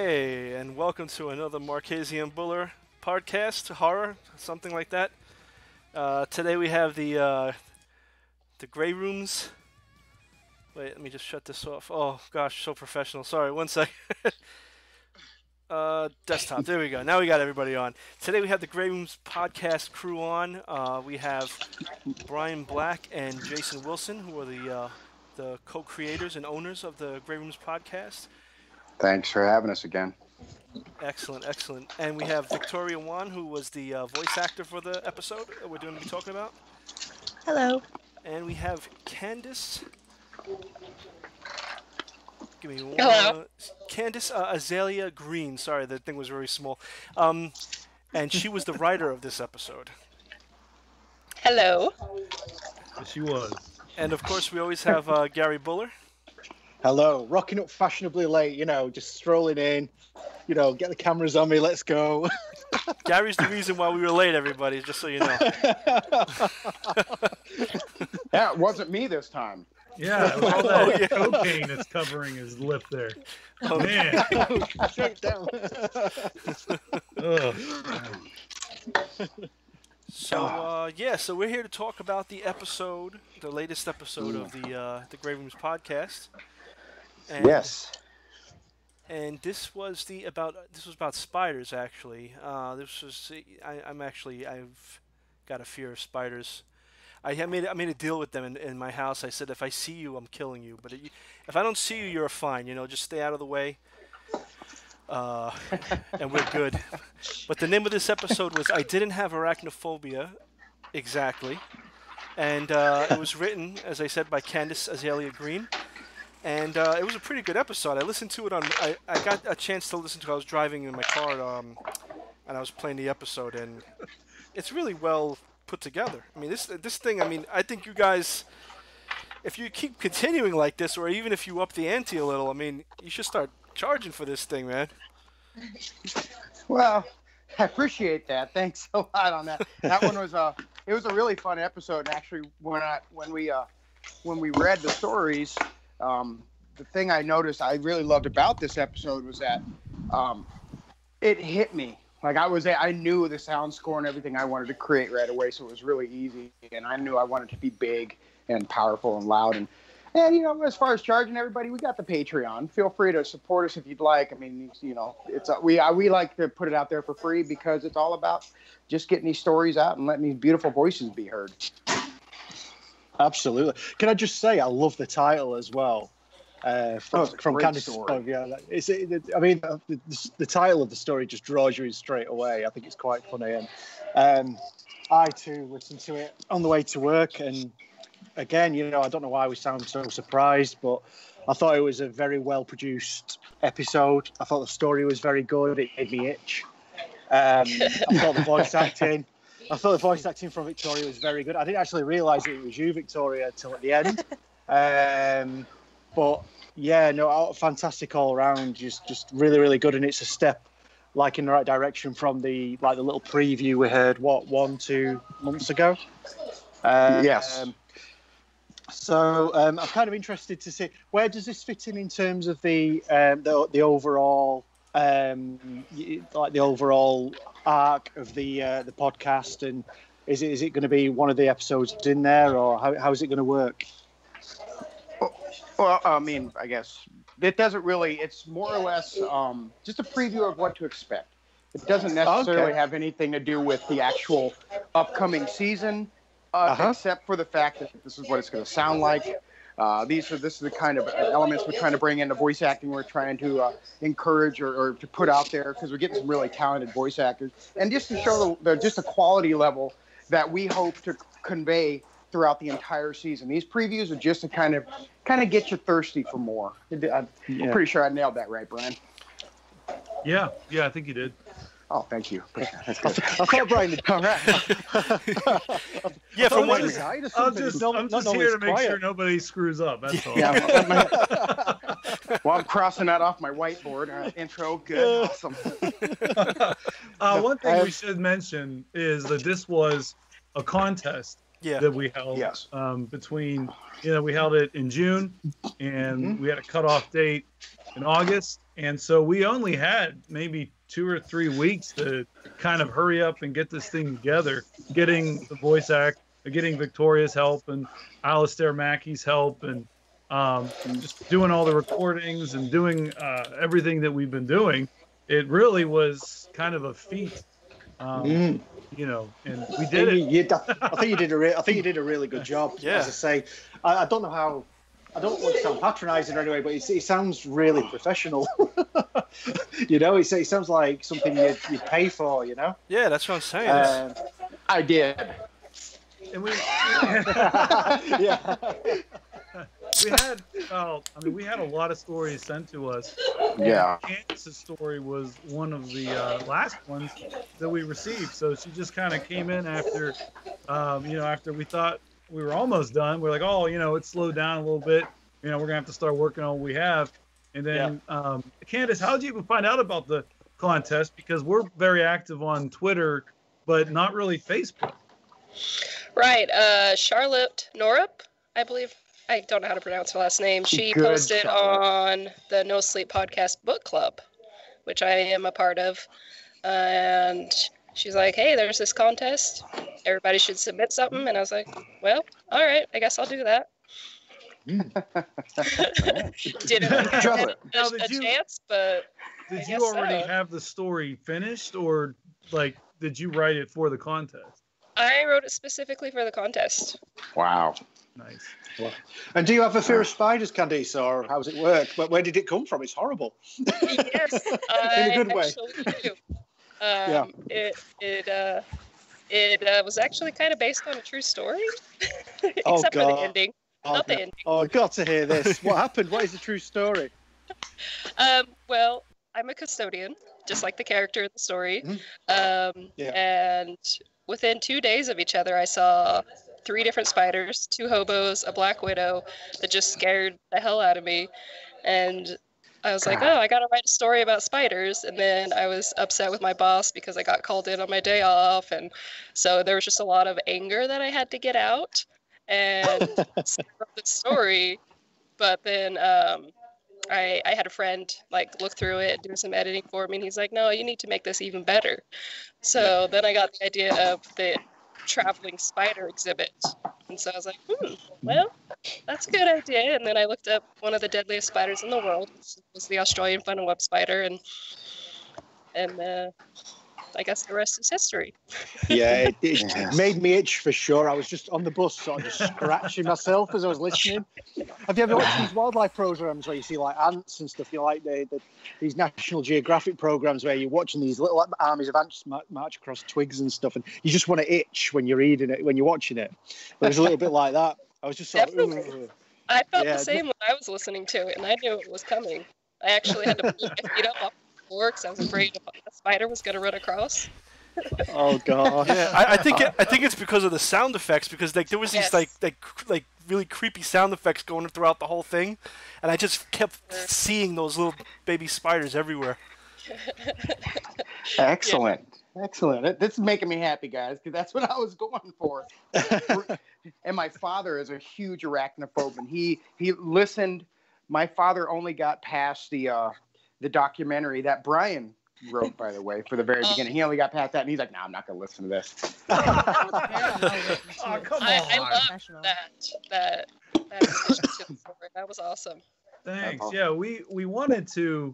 Hey, and welcome to another Marchese and Buller podcast, horror, something like that. Today we have the Grey Rooms. Wait, let me just shut this off. Oh gosh, so professional. Sorry, one sec. Desktop. There we go. Now we got everybody on. Today we have the Grey Rooms podcast crew on. We have Brian Black and Jason Wilson, who are the co-creators and owners of the Grey Rooms podcast. Thanks for having us again. Excellent, excellent. And we have Victoria Juan, who was the voice actor for the episode that we're going to be talking about. Hello. And we have Candice. Give me one. Hello. Candice Azalea Greene. Sorry, that thing was very small. And she was the writer of this episode. Hello. She was. And of course, we always have Gary Buller. Hello, rocking up fashionably late, just strolling in, get the cameras on me, let's go. Gary's the reason why we were late, everybody, just so you know. Yeah, it wasn't me this time. Yeah, it was all that cocaine that's covering his lip there. Oh, man. Straight down. So we're here to talk about the episode, the latest episode of the Grey Rooms podcast. And, yes. And this was about spiders, actually. I've got a fear of spiders. I made a deal with them in my house. I said, if I see you, I'm killing you. But if I don't see you, you're fine. Just stay out of the way. And we're good. But the name of this episode was I Didn't Have Arachnophobia, exactly. And it was written, as I said, by Candice Azalea Greene. And it was a pretty good episode. I listened to it I got a chance to listen to it. I was driving in my car, and I was playing the episode, and it's really well put together. I mean, this thing. I mean, I think you guys, if you keep continuing like this, or even if you up the ante a little, I mean, you should start charging for this thing, man. Well, I appreciate that. Thanks a lot on that. That one was it was a really fun episode. And actually, when we read the stories. The thing I noticed I really loved about this episode was that it hit me. Like I knew the sound score and everything I wanted to create right away, so it was really easy. And I knew I wanted to be big and powerful and loud. And as far as charging everybody, we got the Patreon. Feel free to support us if you'd like. I mean, it's we like to put it out there for free because it's all about just getting these stories out and letting these beautiful voices be heard. Absolutely. Can I just say I love the title as well? From Candice's point of view. The title of the story just draws you in straight away. I think it's quite funny. And I too listened to it on the way to work. And again, I don't know why we sound so surprised, but I thought it was a very well produced episode. I thought the story was very good. It made me itch. I thought the voice acting. From Victoria was very good. I didn't actually realise it was you, Victoria, till at the end. But yeah, fantastic all around. Just really, really good, and it's a step in the right direction from the little preview we heard 1-2 months ago. Yes. So I'm kind of interested to see where does this fit in terms of the overall the overall arc of the podcast, and is it going to be one of the episodes in there, or how is it going to work? Well, I mean, I guess it doesn't really. It's more or less just a preview of what to expect. It doesn't necessarily have anything to do with the actual upcoming season, except for the fact that this is what it's going to sound like. This is the kind of elements we're trying to bring in. The voice acting we're trying to encourage or to put out there, because we're getting some really talented voice actors, and just to show just the quality level that we hope to convey throughout the entire season. These previews are just to kind of get you thirsty for more. I'm pretty sure I nailed that right, Brian. Yeah, I think you did. Oh, thank you. I thought Brian had come right. Yeah, from what I'm just here to make sure nobody screws up. That's all. Yeah, well, I'm crossing that off my whiteboard. Intro, good, awesome. One thing we should mention is that this was a contest that we held. Yes. Between we held it in June, and we had a cutoff date in August. And so we only had maybe 2 or 3 weeks to kind of hurry up and get this thing together, getting the voice act, getting Victoria's help and Alistair Mackey's help, and just doing all the recordings and doing everything that we've been doing. It really was kind of a feat, you know, and we did it. I think you did a really good job. Yeah. As I say, I don't know how. I don't want to sound patronising or anyway, but he sounds really professional. You know, he sounds like something you'd pay for. You know. Yeah, that's what I'm saying. I did. And we Yeah. we had, we had a lot of stories sent to us. Yeah. Candice's story was one of the last ones that we received. So she just kind of came in after, after we thought we were almost done. We're like, oh, it slowed down a little bit. We're gonna have to start working on what we have. And then, Candice, how did you even find out about the contest? Because we're very active on Twitter, but not really Facebook. Right. Charlotte Norup, I believe. I don't know how to pronounce her last name. She posted on the No Sleep Podcast Book Club, which I am a part of. And she's like, hey, there's this contest. Everybody should submit something. And I was like, well, all right, I guess I'll do that. Didn't get a chance, but did you already have the story finished, or like did you write it for the contest? I wrote it specifically for the contest. Wow. Nice. Well, and do you have a fear of spiders, Candice, or how does it work? But where did it come from? It's horrible. Yes, in a good way. It was actually kind of based on a true story, Oh, except for God. the ending. Not the ending. Oh, I've got to hear this. What happened? What is the true story? Well, I'm a custodian, just like the character in the story. And within 2 days of each other, I saw 3 different spiders, 2 hobos, a black widow that just scared the hell out of me. And I was like, oh, I got to write a story about spiders. And then I was upset with my boss because I got called in on my day off. And so there was just a lot of anger that I had to get out. And so I wrote this story. But then I had a friend look through it, do some editing for me. And he's like, no, you need to make this even better. So then I got the idea of the traveling spider exhibit, and so I was like, well, that's a good idea. And then I looked up one of the deadliest spiders in the world, which was the Australian funnel web spider, and I guess the rest is history. Yeah, it made me itch for sure. I was just on the bus, sort of just scratching myself as I was listening. Have you ever watched these wildlife programs where you see like ants and stuff? You like these National Geographic programs where you're watching these little armies of ants march across twigs and stuff, and you just want to itch when you're reading it, when you're watching it. It was a little bit like that. I was just sort of, I felt the same when I was listening to it, and I knew it was coming. I actually had to pull my feet up off the floor because I was afraid a spider was going to run across. Oh God! Yeah, I think it's because of the sound effects, because there was these like really creepy sound effects going throughout the whole thing, and I just kept seeing those little baby spiders everywhere. Excellent. This is making me happy, guys, because that's what I was going for. And my father is a huge arachnophobe, and he listened. My father only got past the documentary that Brian wrote, by the way, for the very beginning. He only got past that, and he's like, "No, I'm not going to listen to this." Oh, come on! I love that addition to the story. That was awesome. Thanks. Yeah, we wanted to,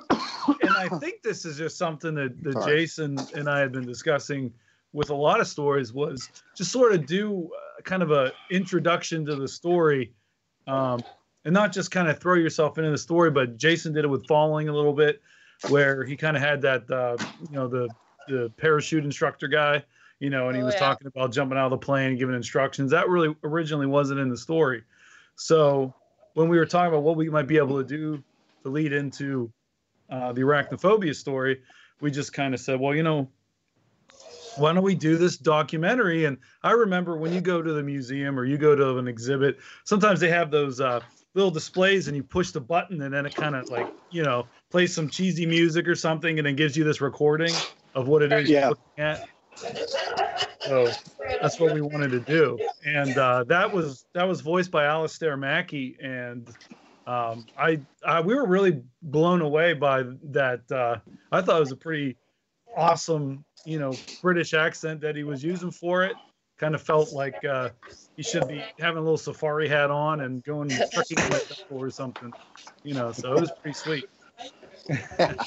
and I think this is just something that Jason and I had been discussing with a lot of stories, was just sort of do kind of a introduction to the story, and not just kind of throw yourself into the story. But Jason did it with Falling a little bit, where he kind of had that, the parachute instructor guy, and he was talking about jumping out of the plane and giving instructions. That really originally wasn't in the story. So when we were talking about what we might be able to do to lead into the arachnophobia story, we just kind of said, well, why don't we do this documentary? And I remember when you go to the museum or you go to an exhibit, sometimes they have those little displays, and you push the button, and then it kind of plays some cheesy music or something, and then gives you this recording of what it is you're looking at. So that's what we wanted to do, and that was voiced by Alistair Mackey, and We were really blown away by that. I thought it was a pretty awesome, British accent that he was using for it. Kind of felt like he should be having a little safari hat on and going trekking in the jungle or something, So it was pretty sweet. It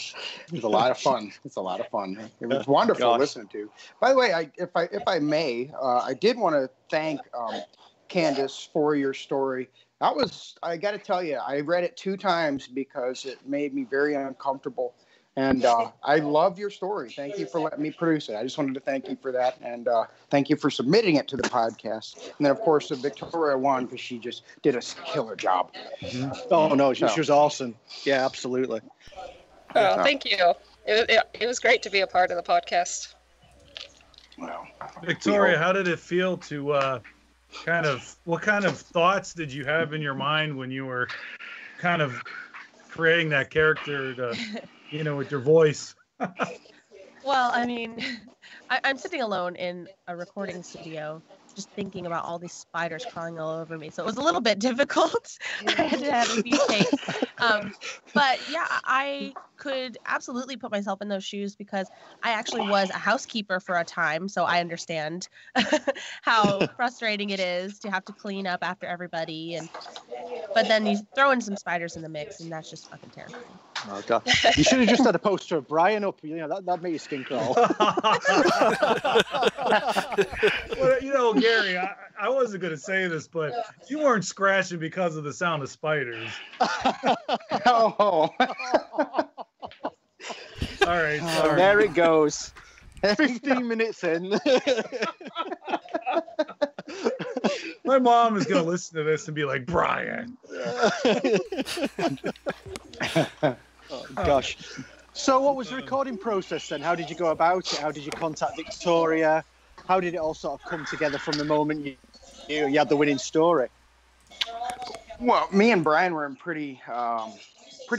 was a lot of fun. It's a lot of fun. It was wonderful listening to. By the way, if I may, I did want to thank Candice for your story. I got to tell you, I read it 2 times because it made me very uncomfortable. And I love your story. Thank you for letting me produce it. I just wanted to thank you for that. And thank you for submitting it to the podcast. And then, of course, to Victoria Juan, because she just did a killer job. Mm-hmm. Oh, no, she was awesome. Yeah, absolutely. Oh, thank you. It was great to be a part of the podcast. Well, Victoria, how did it feel to what kind of thoughts did you have in your mind when you were kind of creating that character to, with your voice? Well, I mean, I'm sitting alone in a recording studio, just thinking about all these spiders crawling all over me. So it was a little bit difficult. I had to have a few takes. But yeah, I could absolutely put myself in those shoes because I actually was a housekeeper for a time. So I understand how frustrating it is to have to clean up after everybody. But then you throw in some spiders in the mix and that's just fucking terrifying. Oh, God. You should have just had a poster of Brian up. That'd make your skin crawl. Well, Gary, I wasn't going to say this, but you weren't scratching because of the sound of spiders. Oh. All right. Sorry. There it goes. 15 minutes in. My mom is going to listen to this and be like, Brian. Oh, gosh. So what was the recording process then? How did you go about it? How did you contact Victoria? How did it all sort of come together from the moment you had the winning story? Well, me and Brian were in pretty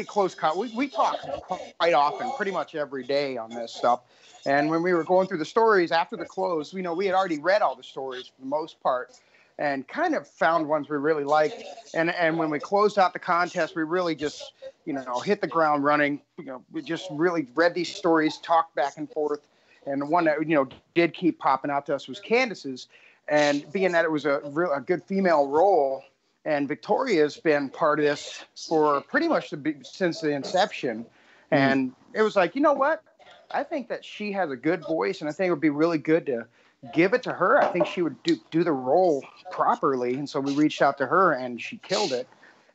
close contact. We talk quite often, pretty much every day on this stuff. And when we were going through the stories after the close, we had already read all the stories for the most part and kind of found ones we really liked. And when we closed out the contest, we really just, hit the ground running. We just really read these stories, talked back and forth. And the one that, did keep popping out to us was Candice's. And being that it was a good female role, and Victoria's been part of this for pretty much since the inception. And it was like, you know what? I think that she has a good voice, and I think it would be really good to give it to her. I think she would do the role properly. And so we reached out to her, and she killed it.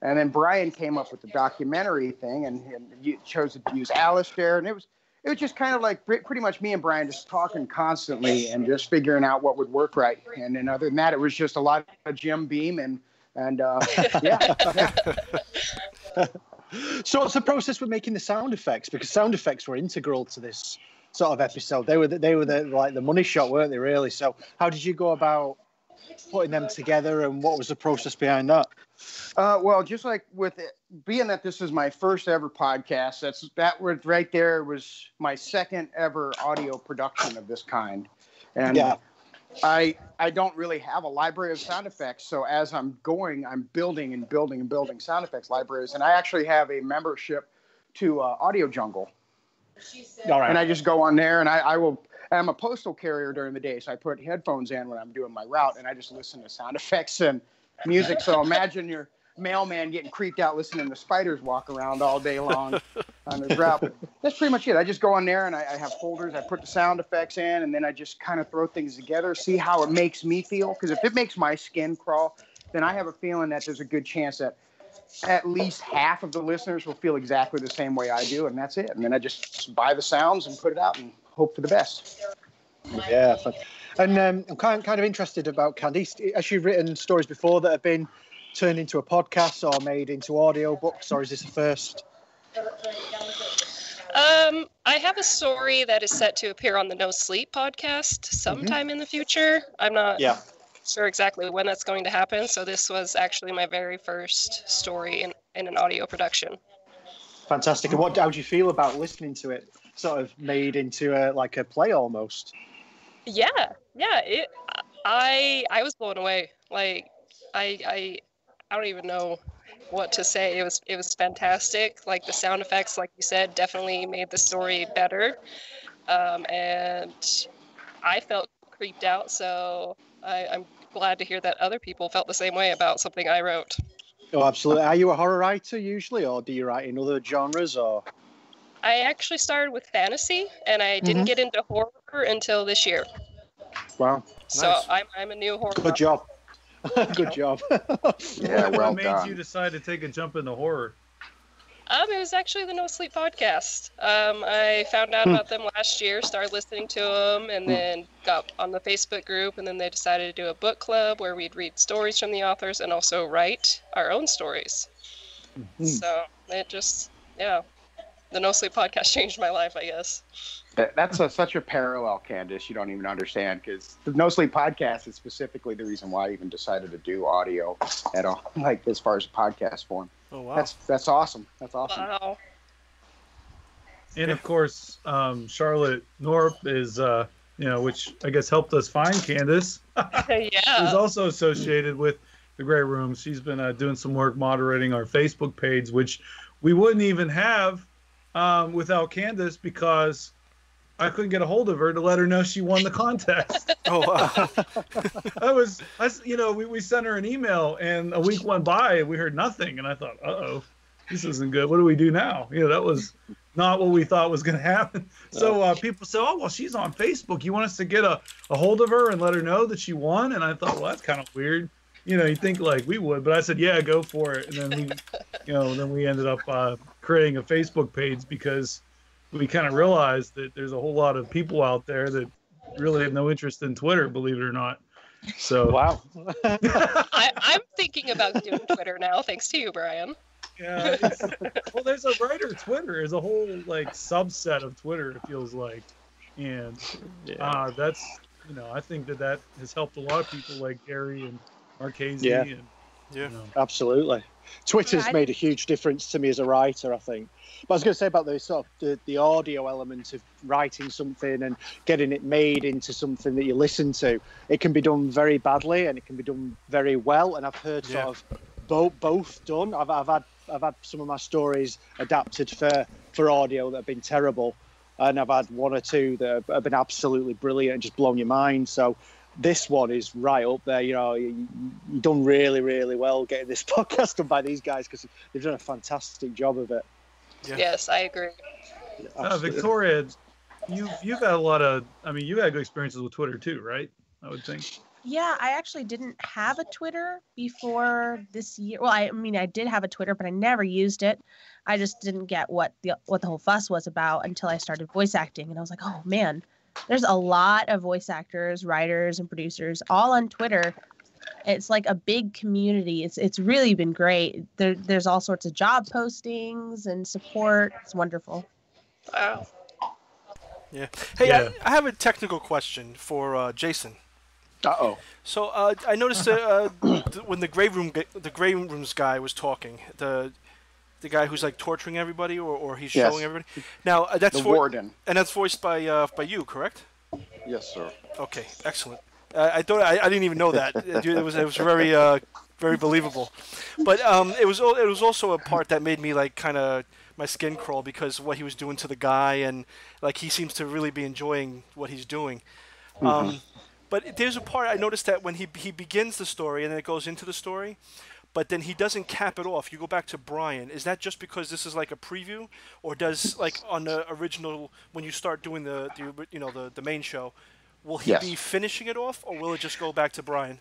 And then Brian came up with the documentary thing, and he chose to use Alistair. And it was just kind of like pretty much me and Brian just talking constantly and just figuring out what would work right. And then other than that, it was just a lot of Jim Beam and yeah. So what's the process with making the sound effects? Because sound effects were integral to this sort of episode. They were the money shot, weren't they? Really. So how did you go about putting them together, and what was the process behind that? Well, just like with it, being that this is my first ever podcast, that was right there was my second ever audio production of this kind, and yeah. I don't really have a library of sound effects, so as I'm going, I'm building and building and building sound effects libraries, and I actually have a membership to Audio Jungle. All right. And I just go on there, and I'm a postal carrier during the day, so I put headphones in when I'm doing my route, and I just listen to sound effects and music. So imagine your mailman getting creeped out listening to spiders walk around all day long on his route. But that's pretty much it. I just go on there, and I have folders. I put the sound effects in, and then I just kind of throw things together, see how it makes me feel. Because if it makes my skin crawl, then I have a feeling that there's a good chance that at least half of the listeners will feel exactly the same way I do, and that's it. And then I just buy the sounds and put it out and hope for the best. Yeah, and I'm kind of interested about Candice. Has she written stories before that have been turned into a podcast or made into audio books, or is this the first? I have a story that is set to appear on the No Sleep podcast sometime in the future. I'm not sure exactly when that's going to happen. So this was actually my very first story in an audio production. Fantastic. And how do you feel about listening to it sort of made into a play almost? Yeah. I was blown away. Like I don't even know what to say. It was fantastic. Like the sound effects, like you said, definitely made the story better. And I felt creeped out, so I'm glad to hear that other people felt the same way about something I wrote. Oh, absolutely. Are you a horror writer usually, or do you write in other genres, or? I actually started with fantasy, and I didn't get into horror until this year. Wow. So Nice. I'm a new horror. Good job. Good job. Yeah, well what made done. you decide to take a jump into horror? It was actually the No Sleep podcast. I found out about them last year, started listening to them, and then got on the Facebook group, and then they decided to do a book club where we'd read stories from the authors and also write our own stories. So it just, the No Sleep podcast changed my life, I guess. That's such a parallel, Candice. You don't even understand, because the No Sleep podcast is specifically the reason why I even decided to do audio at all, like as far as podcast form. Oh wow. That's awesome. That's awesome. Wow. And of course, Charlotte Norp is, which I guess helped us find Candice. Yeah. Is also associated with the Grey Room. She's been doing some work moderating our Facebook page, which we wouldn't even have without Candice, because I couldn't get a hold of her to let her know she won the contest. Oh wow. We sent her an email, and a week went by and we heard nothing, and I thought, uh-oh, this isn't good. What do we do now? That was not what we thought was going to happen. So people said, oh, well, she's on Facebook. You want us to get a hold of her and let her know that she won? And I thought, well, that's kind of weird. You think like we would, but I said, yeah, go for it. And then we ended up creating a Facebook page, because we kind of realized that there's a whole lot of people out there that really have no interest in Twitter, believe it or not. So Wow. I'm thinking about doing Twitter now, thanks to you, Brian. Yeah. Well, there's a writer Twitter. There's a whole subset of Twitter, it feels like, and that's I think that has helped a lot of people like Gary and Marchese. Yeah. And, Absolutely. Twitter's made a huge difference to me as a writer, I think. But I was going to say about the sort of the audio element of writing something and getting it made into something that you listen to. It can be done very badly and it can be done very well. And I've heard sort of both done. I've had some of my stories adapted for audio that have been terrible, and I've had one or two that have been absolutely brilliant and just blown your mind. So this one is right up there. You've done really, really well getting this podcast done by these guys, because they've done a fantastic job of it. Yeah. Yes, I agree. Victoria, you've had a lot of, you've had good experiences with Twitter too, right? I would think. Yeah, I actually didn't have a Twitter before this year. Well, I did have a Twitter, but I never used it. I just didn't get what the whole fuss was about until I started voice acting, and I was like, oh man, there's a lot of voice actors, writers, and producers all on Twitter. It's like a big community. It's really been great. There's all sorts of job postings and support. It's wonderful. Wow. Yeah. Hey, yeah. I have a technical question for Jason. Uh-oh. So I noticed when the Grey Room's guy was talking, the guy who's like torturing everybody, or he's showing everybody. Now that's the warden, and that's voiced by you, correct? Yes, sir. Okay, excellent. I didn't even know that. It was very very believable, but it was also a part that made me like kind of my skin crawl, because what he was doing to the guy, and like he seems to really be enjoying what he's doing. But there's a part I noticed that when he begins the story and then it goes into the story, but then he doesn't cap it off. You go back to Brian. Is that just because this is like a preview, or does like on the original, when you start doing the main show, will he be finishing it off, or will it just go back to Brian?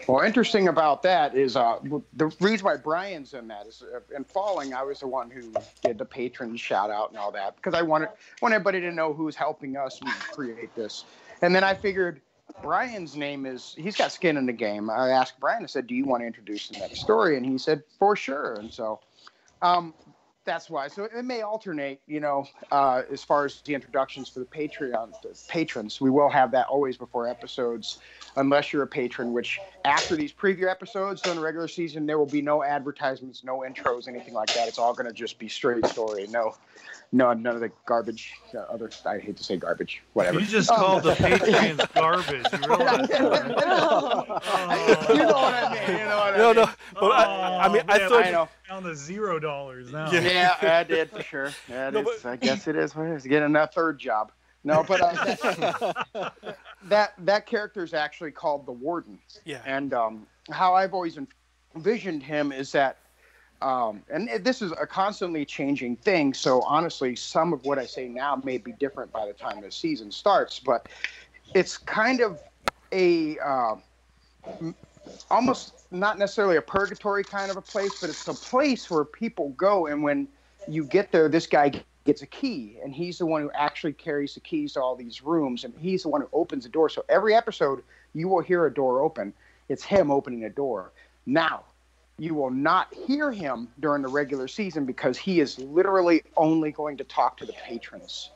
Well, interesting about that is the reason why Brian's in that is in Falling, I was the one who did the patron shout out and all that, because I want everybody to know who's helping us create this. And then I figured Brian's name he's got skin in the game. I asked Brian, I said, do you want to introduce the next story? And he said, for sure. And so that's why. So it may alternate, as far as the introductions for the patrons. We will have that always before episodes, unless you're a patron, which after these preview episodes during the regular season, there will be no advertisements, no intros, anything like that. It's all going to just be straight story. No, none of the garbage. I hate to say garbage. Whatever. You just called the patrons garbage. You realize that, right? You know what I mean. But I mean, I thought. I know. Down to $0 now. Yeah, I did for sure. I guess it is what it is. Getting a third job. No, but that character is actually called the Warden. Yeah. And how I've always envisioned him is that, and this is a constantly changing thing. So honestly, some of what I say now may be different by the time the season starts. But it's kind of a almost not necessarily a purgatory kind of a place, but it's a place where people go, and when you get there, this guy gets a key, and he's the one who actually carries the keys to all these rooms, and he's the one who opens the door. So every episode, you will hear a door open. It's him opening a door. Now, you will not hear him during the regular season because he is literally only going to talk to the patrons.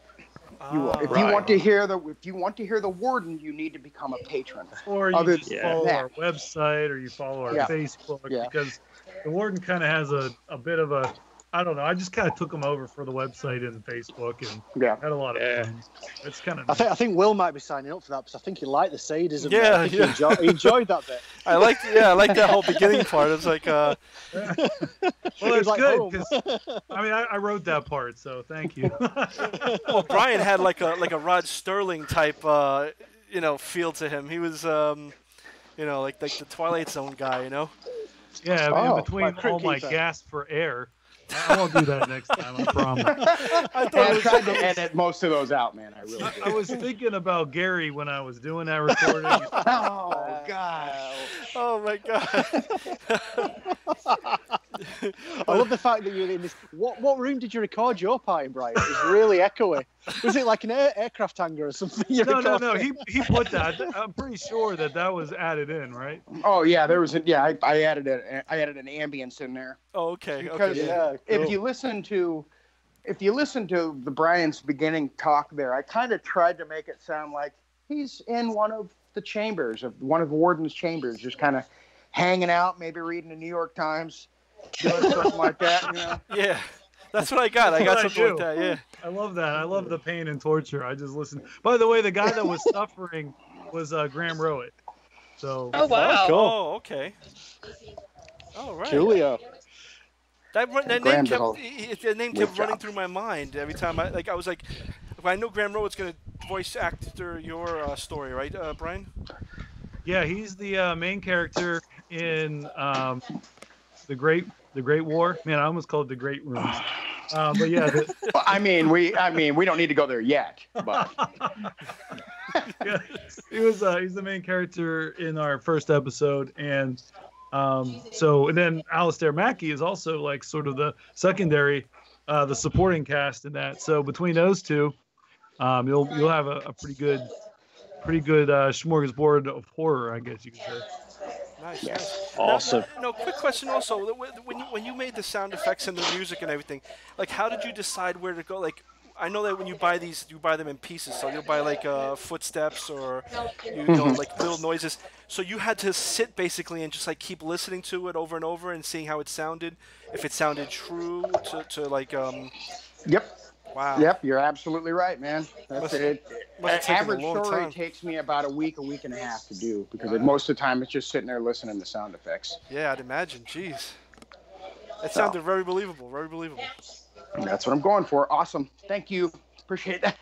You will. If you want to hear the Warden, you need to become a patron. Or you just follow our website, or you follow our Facebook, because the Warden kind of has a bit of a, I don't know. I just kind of took him over for the website and Facebook, and had a lot of fun. It's kind of. I think Will might be signing up for that because I think he liked the sadism. Yeah, I think he enjoyed that bit. I like that whole beginning part. It's like. Well, it's like good because I mean I wrote that part, so thank you. Well, Brian had like a Rod Sterling type, feel to him. He was, like the Twilight Zone guy, Yeah, I mean, between all my gasp for air. I won't do that next time, I promise. I tried to edit most of those out, man. I really did. I was thinking about Gary when I was doing that recording. Oh, God. Oh, my God. I love the fact that you're in this. What room did you record your part in, Brian? It was really echoey. Was it like an aircraft hangar or something? No. He put that. I'm pretty sure that was added in, right? Oh yeah, there was. I added it. I added an ambience in there. Oh, okay. Because cool. if you listen to the Brian's beginning talk there, I kind of tried to make it sound like he's in one of the chambers of one of Warden's chambers, just kind of hanging out, maybe reading the New York Times, doing something like that. Yeah. That's what I got. I got something like that, yeah. I love that. I love the pain and torture. I just listen. By the way, the guy that was suffering was Graham Rowett. So. Oh, wow. Cool. Oh, okay. All right. Julio. That name kept running through my mind every time. I was like, I know Graham Rowett's going to voice actor your story, right, Brian? Yeah, he's the main character in the Great War. Man, I almost called it the Great Rooms. But yeah. We don't need to go there yet. But yeah, he's the main character in our first episode, and and then Alistair Mackey is also like sort of the secondary, the supporting cast in that. So between those two, you'll have a pretty good smorgasbord of horror, I guess you could say. Nice. Yeah. Nice. Awesome. Now, quick question also. When you made the sound effects and the music and everything, like how did you decide where to go? Like, I know that when you buy these, you buy them in pieces. So you'll buy like footsteps or like little noises. So you had to sit basically and just like keep listening to it over and over and seeing how it sounded, if it sounded true to like. Yep. Wow. Yep, you're absolutely right, man. That's it. Average story time. takes me about a week and a half to do because most of the time it's just sitting there listening to sound effects. Yeah, I'd imagine. Jeez. That sounded very believable. Very believable. That's what I'm going for. Awesome. Thank you. Appreciate that.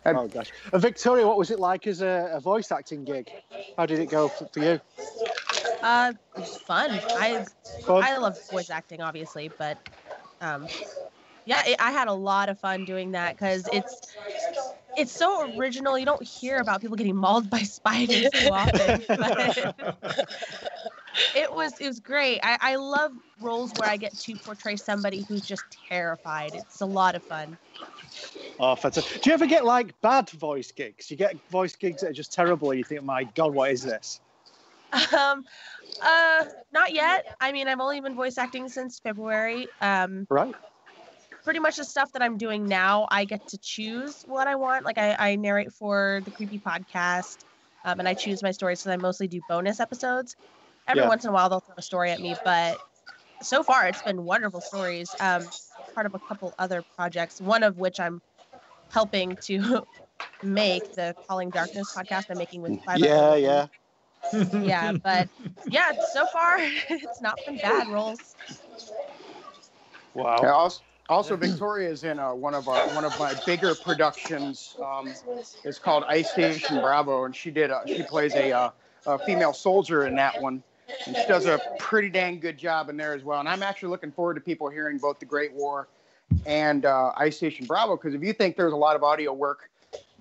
Oh gosh. Victoria, what was it like as a voice acting gig? How did it go for you? It was fun. I love voice acting, obviously, but I had a lot of fun doing that because it's so original. You don't hear about people getting mauled by spiders too often. But it was great. I love roles where I get to portray somebody who's just terrified. It's a lot of fun. Oh, fantastic. Do you ever get like bad voice gigs? You get voice gigs that are just terrible and you think, my God, what is this? Not yet. I mean, I've only been voice acting since February. Right. Pretty much the stuff that I'm doing now, I get to choose what I want. Like I narrate for the Creepy Podcast, and I choose my stories because I mostly do bonus episodes. Every once in a while, they'll throw a story at me, but so far it's been wonderful stories. Part of a couple other projects, one of which I'm helping to make, the Calling Darkness podcast I'm making with 5 Yeah. Yeah, but yeah, so far it's not been bad roles. Wow. Yeah, also, Victoria is in one of my bigger productions. It's called Ice Station Bravo, and she plays a female soldier in that one, and she does a pretty dang good job in there as well. And I'm actually looking forward to people hearing both The Great War and Ice Station Bravo, because if you think there's a lot of audio work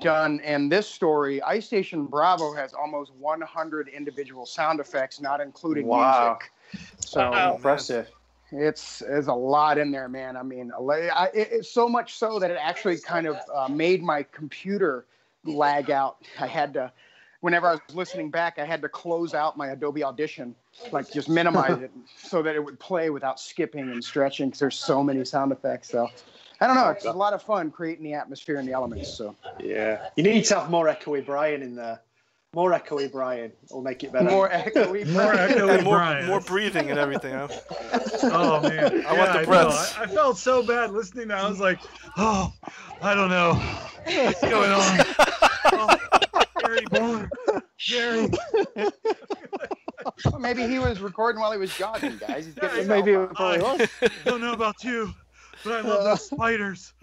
done in this story, Ice Station Bravo has almost 100 individual sound effects, not including music. So impressive. There's a lot in there, man. I mean, it's so much so that it actually kind of made my computer lag out. I had to, whenever I was listening back, I had to close out my Adobe Audition, like just minimize it so that it would play without skipping and stretching, because there's so many sound effects. So I don't know. It's a lot of fun creating the atmosphere and the elements. So yeah, you need to have more echoey Brian in there. More echoey Brian will make it better. More echoey Brian. More breathing and everything. Huh? Oh man, I want the breaths. I felt so bad listening. I was like, oh, I don't know what's going on. Oh, Jerry. Well, maybe he was recording while he was jogging, guys. Maybe it probably was. I don't know about you, but I love those spiders.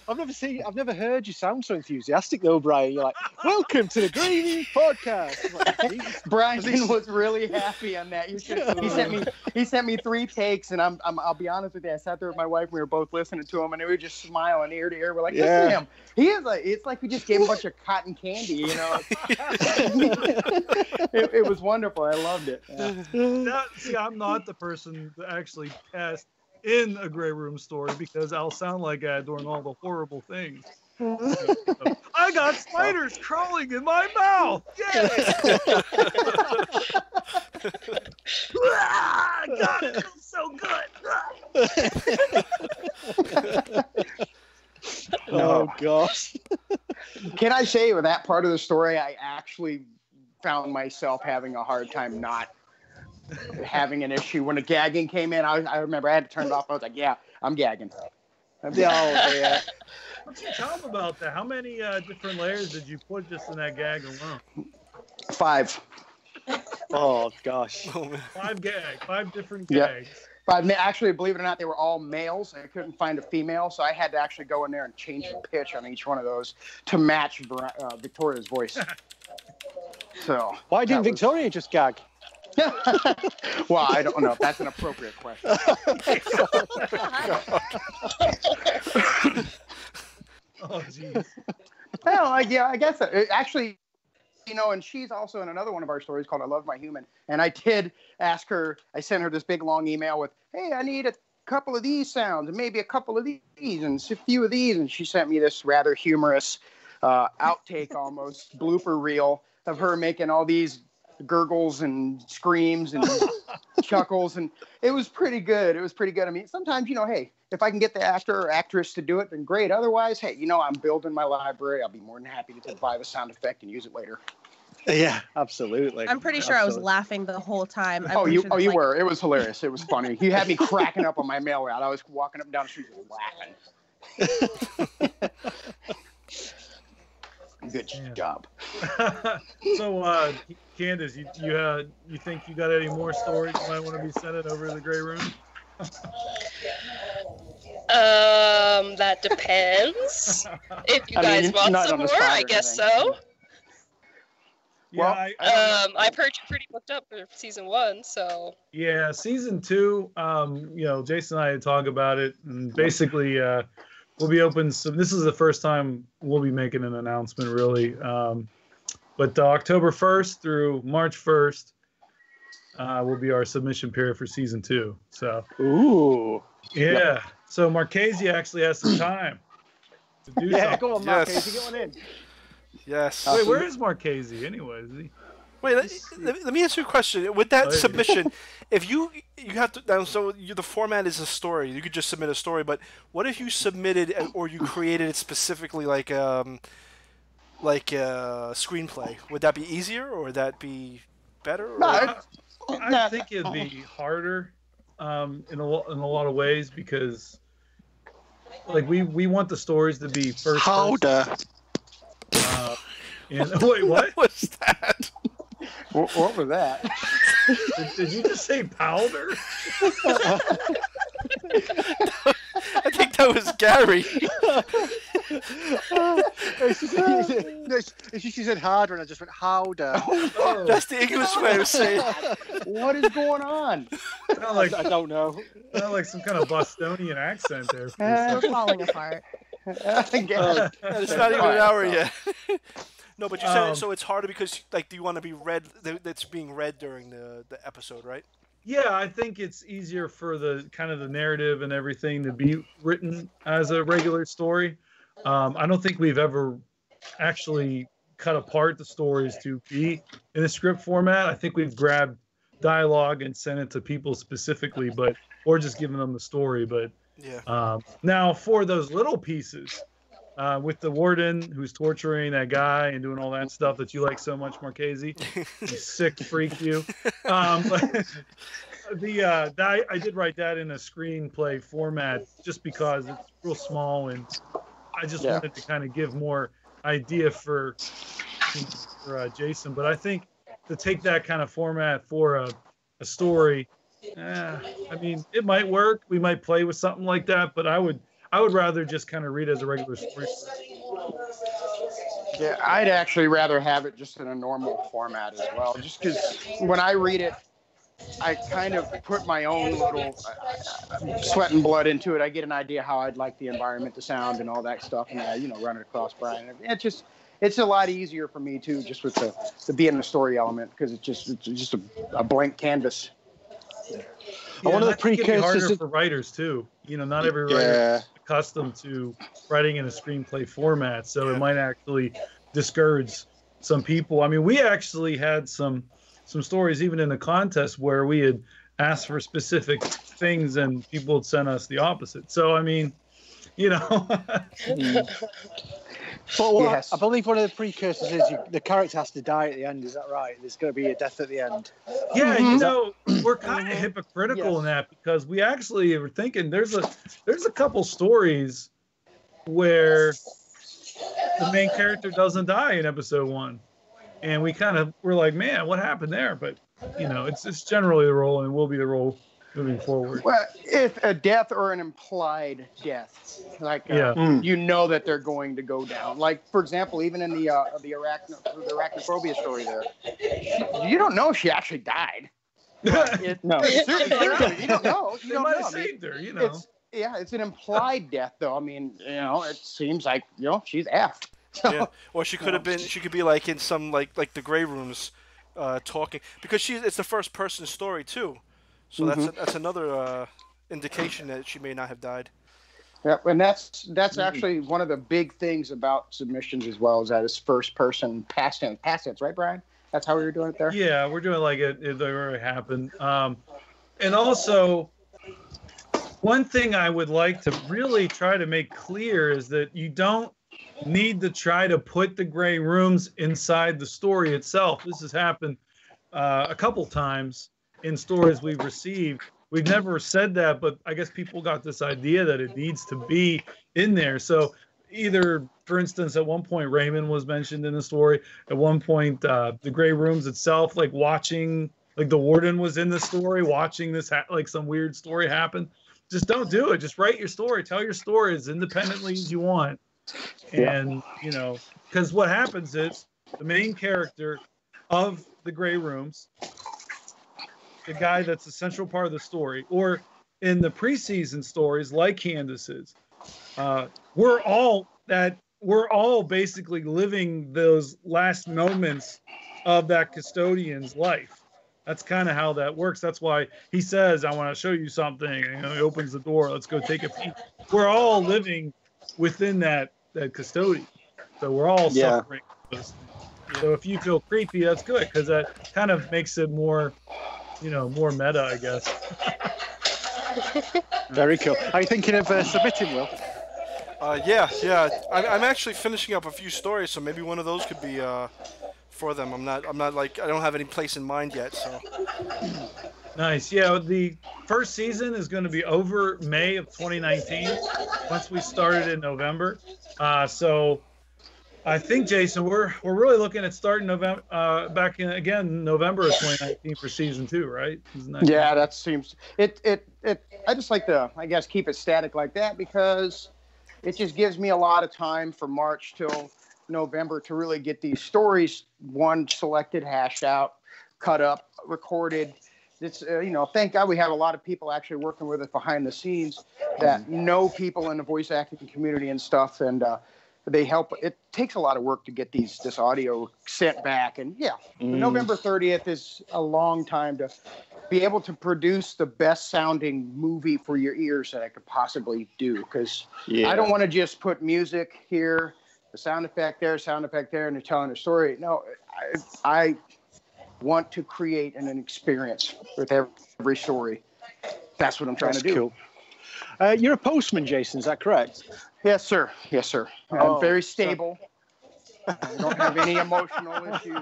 I've never heard you sound so enthusiastic though, Brian. You're like, welcome to the Greene podcast. Like, Brian was really happy on that. He sent me 3 takes, and I'll be honest with you, I sat there with my wife, and we were both listening to him, and we were just smiling ear to ear. We're like, listen to him. He is like, it's like we just gave him a bunch of cotton candy, you know. It was wonderful. I loved it. Yeah. See, I'm not the person that actually cast in a Grey Room story, because I'll sound like that during all the horrible things. I got spiders crawling in my mouth. Yay! God, it feels so good. Oh gosh. Can I say, with that part of the story, I actually found myself having a hard time not having an issue when the gagging came in. I remember I had to turn it off. I was like, yeah, I'm gagging. Yeah. What's your tell them about that? How many different layers did you put just in that gag alone? 5. Oh gosh. 5 different gags. Yeah. 5. Actually, believe it or not, they were all males. I couldn't find a female, so I had to actually go in there and change the pitch on each one of those to match Victoria's voice. So why didn't Victoria just gag? Well, I don't know if that's an appropriate question. Oh, jeez. Well, I guess actually, you know, and she's also in another one of our stories called I Love My Human. And I did ask her, I sent her this big long email with, hey, I need a couple of these sounds and maybe a couple of these and a few of these. And she sent me this rather humorous outtake, almost blooper reel of her making all these gurgles and screams and chuckles, and it was pretty good. I mean, sometimes, you know, hey, if I can get the actor or actress to do it, then great. Otherwise, hey, you know, I'm building my library. I'll be more than happy to buy the sound effect and use it later. Yeah, absolutely. I'm pretty sure I was laughing the whole time. You were. It was hilarious. It was funny. You had me cracking up on my mail route. I was walking up and down the street laughing. Good job. So, Candice, you think you got any more stories you might want to be sending over to the Grey Room? That depends. If you guys want some more, I guess so. Yeah, well, I've heard you're pretty booked up for season 1, so. Yeah, season 2. You know, Jason and I had talked about it, and basically, we'll be open. So this is the first time we'll be making an announcement, really. But October 1st through March 1st will be our submission period for season 2. So. Ooh. Yeah. So Marchese actually has some time to do something. Yeah, go on, Marchese, get one in. Yes. Wait, where is Marchese anyway? Is he? Wait, let me ask you a question. With that submission, if you have to now, the format is a story. You could just submit a story, but what if you submitted or you created it specifically like a screenplay? Would that be easier, or would that be better? Or? I think it'd be harder in a lot of ways, because like we want the stories to be first. And wait, what? What was that? What was that? Did you just say powder? I think that was Gary. She said harder, and I just went howder. Oh, That's the English way of saying it. What is going on? like, I don't know. sound like some kind of Bostonian accent there. We're falling apart. It's not even an hour yet. No, but you said so it's harder because, like, do you want to be read? That's being read during the episode, right? Yeah, I think it's easier for the kind of the narrative and everything to be written as a regular story. I don't think we've ever actually cut apart the stories to be in a script format. I think we've grabbed dialogue and sent it to people specifically, or just giving them the story. But yeah. Now for those little pieces, with the warden who's torturing that guy and doing all that stuff that you like so much, Marchese, you sick freak, you. I did write that in a screenplay format just because it's real small, and I just wanted to kind of give more idea for Jason. But I think to take that kind of format for a story, I mean, it might work. We might play with something like that, but I would rather just kind of read it as a regular story. Yeah, I'd actually rather have it just in a normal format as well. Just because when I read it, I kind of put my own little sweat and blood into it. I get an idea how I'd like the environment to sound and all that stuff, and run it across Brian. It's a lot easier for me too, just with the being the story element, because it's just a blank canvas. Yeah, one of the precursors harder for writers too. Not every writer is accustomed to writing in a screenplay format, so it might actually discourage some people. I mean, we actually had some stories even in the contest where we had asked for specific things and people had sent us the opposite. So I mean, But yes. I believe one of the precursors is the character has to die at the end. Is that right? There's going to be a death at the end. Yeah, we're kind of hypocritical in that, because we actually were thinking there's a couple stories where the main character doesn't die in episode 1, and we're like, man, what happened there? But it's generally the role, and will be the role moving forward. Well, if a death or an implied death, like that they're going to go down. Like, for example, even in the arachnophobia story there, you don't know if she actually died. No, seriously, you don't know. You they don't might know. have saved her. It's an implied death, though. I mean, it seems like she's effed. Yeah. Or she could have been. She could be like in some like the gray rooms, talking, because it's the first person story too. So that's another indication that she may not have died. Yeah, and that's actually one of the big things about submissions as well, is that it's first person past tense, right, Brian? That's how we were doing it there? Yeah, we're doing like it already happened. And also, one thing I would like to really try to make clear is that you don't need to try to put the gray rooms inside the story itself. This has happened a couple times in stories we've received. We've never said that, but I guess people got this idea that it needs to be in there. So either, for instance, at one point Raymond was mentioned in the story. At one point, the gray rooms itself, like watching, like the warden was in the story, watching this like some weird story happen. Just don't do it. Just write your story. Tell your story as independently as you want. And because what happens is the main character of the gray rooms, the guy that's the central part of the story, or in the preseason stories like Candice's, we're all basically living those last moments of that custodian's life. That's kind of how that works. That's why he says, I want to show you something. And, he opens the door. Let's go take a peek. We're all living within that custodian. So we're all suffering. So if you feel creepy, that's good, because that kind of makes it more, more meta, I guess. Very cool. Are you thinking of submitting, Will? Yeah. I'm actually finishing up a few stories, so maybe one of those could be for them. I'm not like, I don't have any place in mind yet. So. Nice. Yeah, the first season is going to be over May of 2019. Once we started in November, so I think, Jason, we're really looking at starting November back in again November of 2019 for season 2, right? Yeah, that seems it. I just like to, I guess, keep it static like that because it just gives me a lot of time from March till November to really get these stories selected, hashed out, cut up, recorded. It's thank God we have a lot of people actually working with us behind the scenes that know people in the voice acting community and stuff, and they help. It takes a lot of work to get this audio sent back, and November 30th is a long time to be able to produce the best sounding movie for your ears that I could possibly do. Because I don't want to just put music here, the sound effect there, and they're telling a story. No, I want to create an experience with every story. That's what I'm trying to do. Cool. You're a postman, Jason, is that correct? Yes, sir. Yes, sir. I'm very stable. I don't have any emotional issues.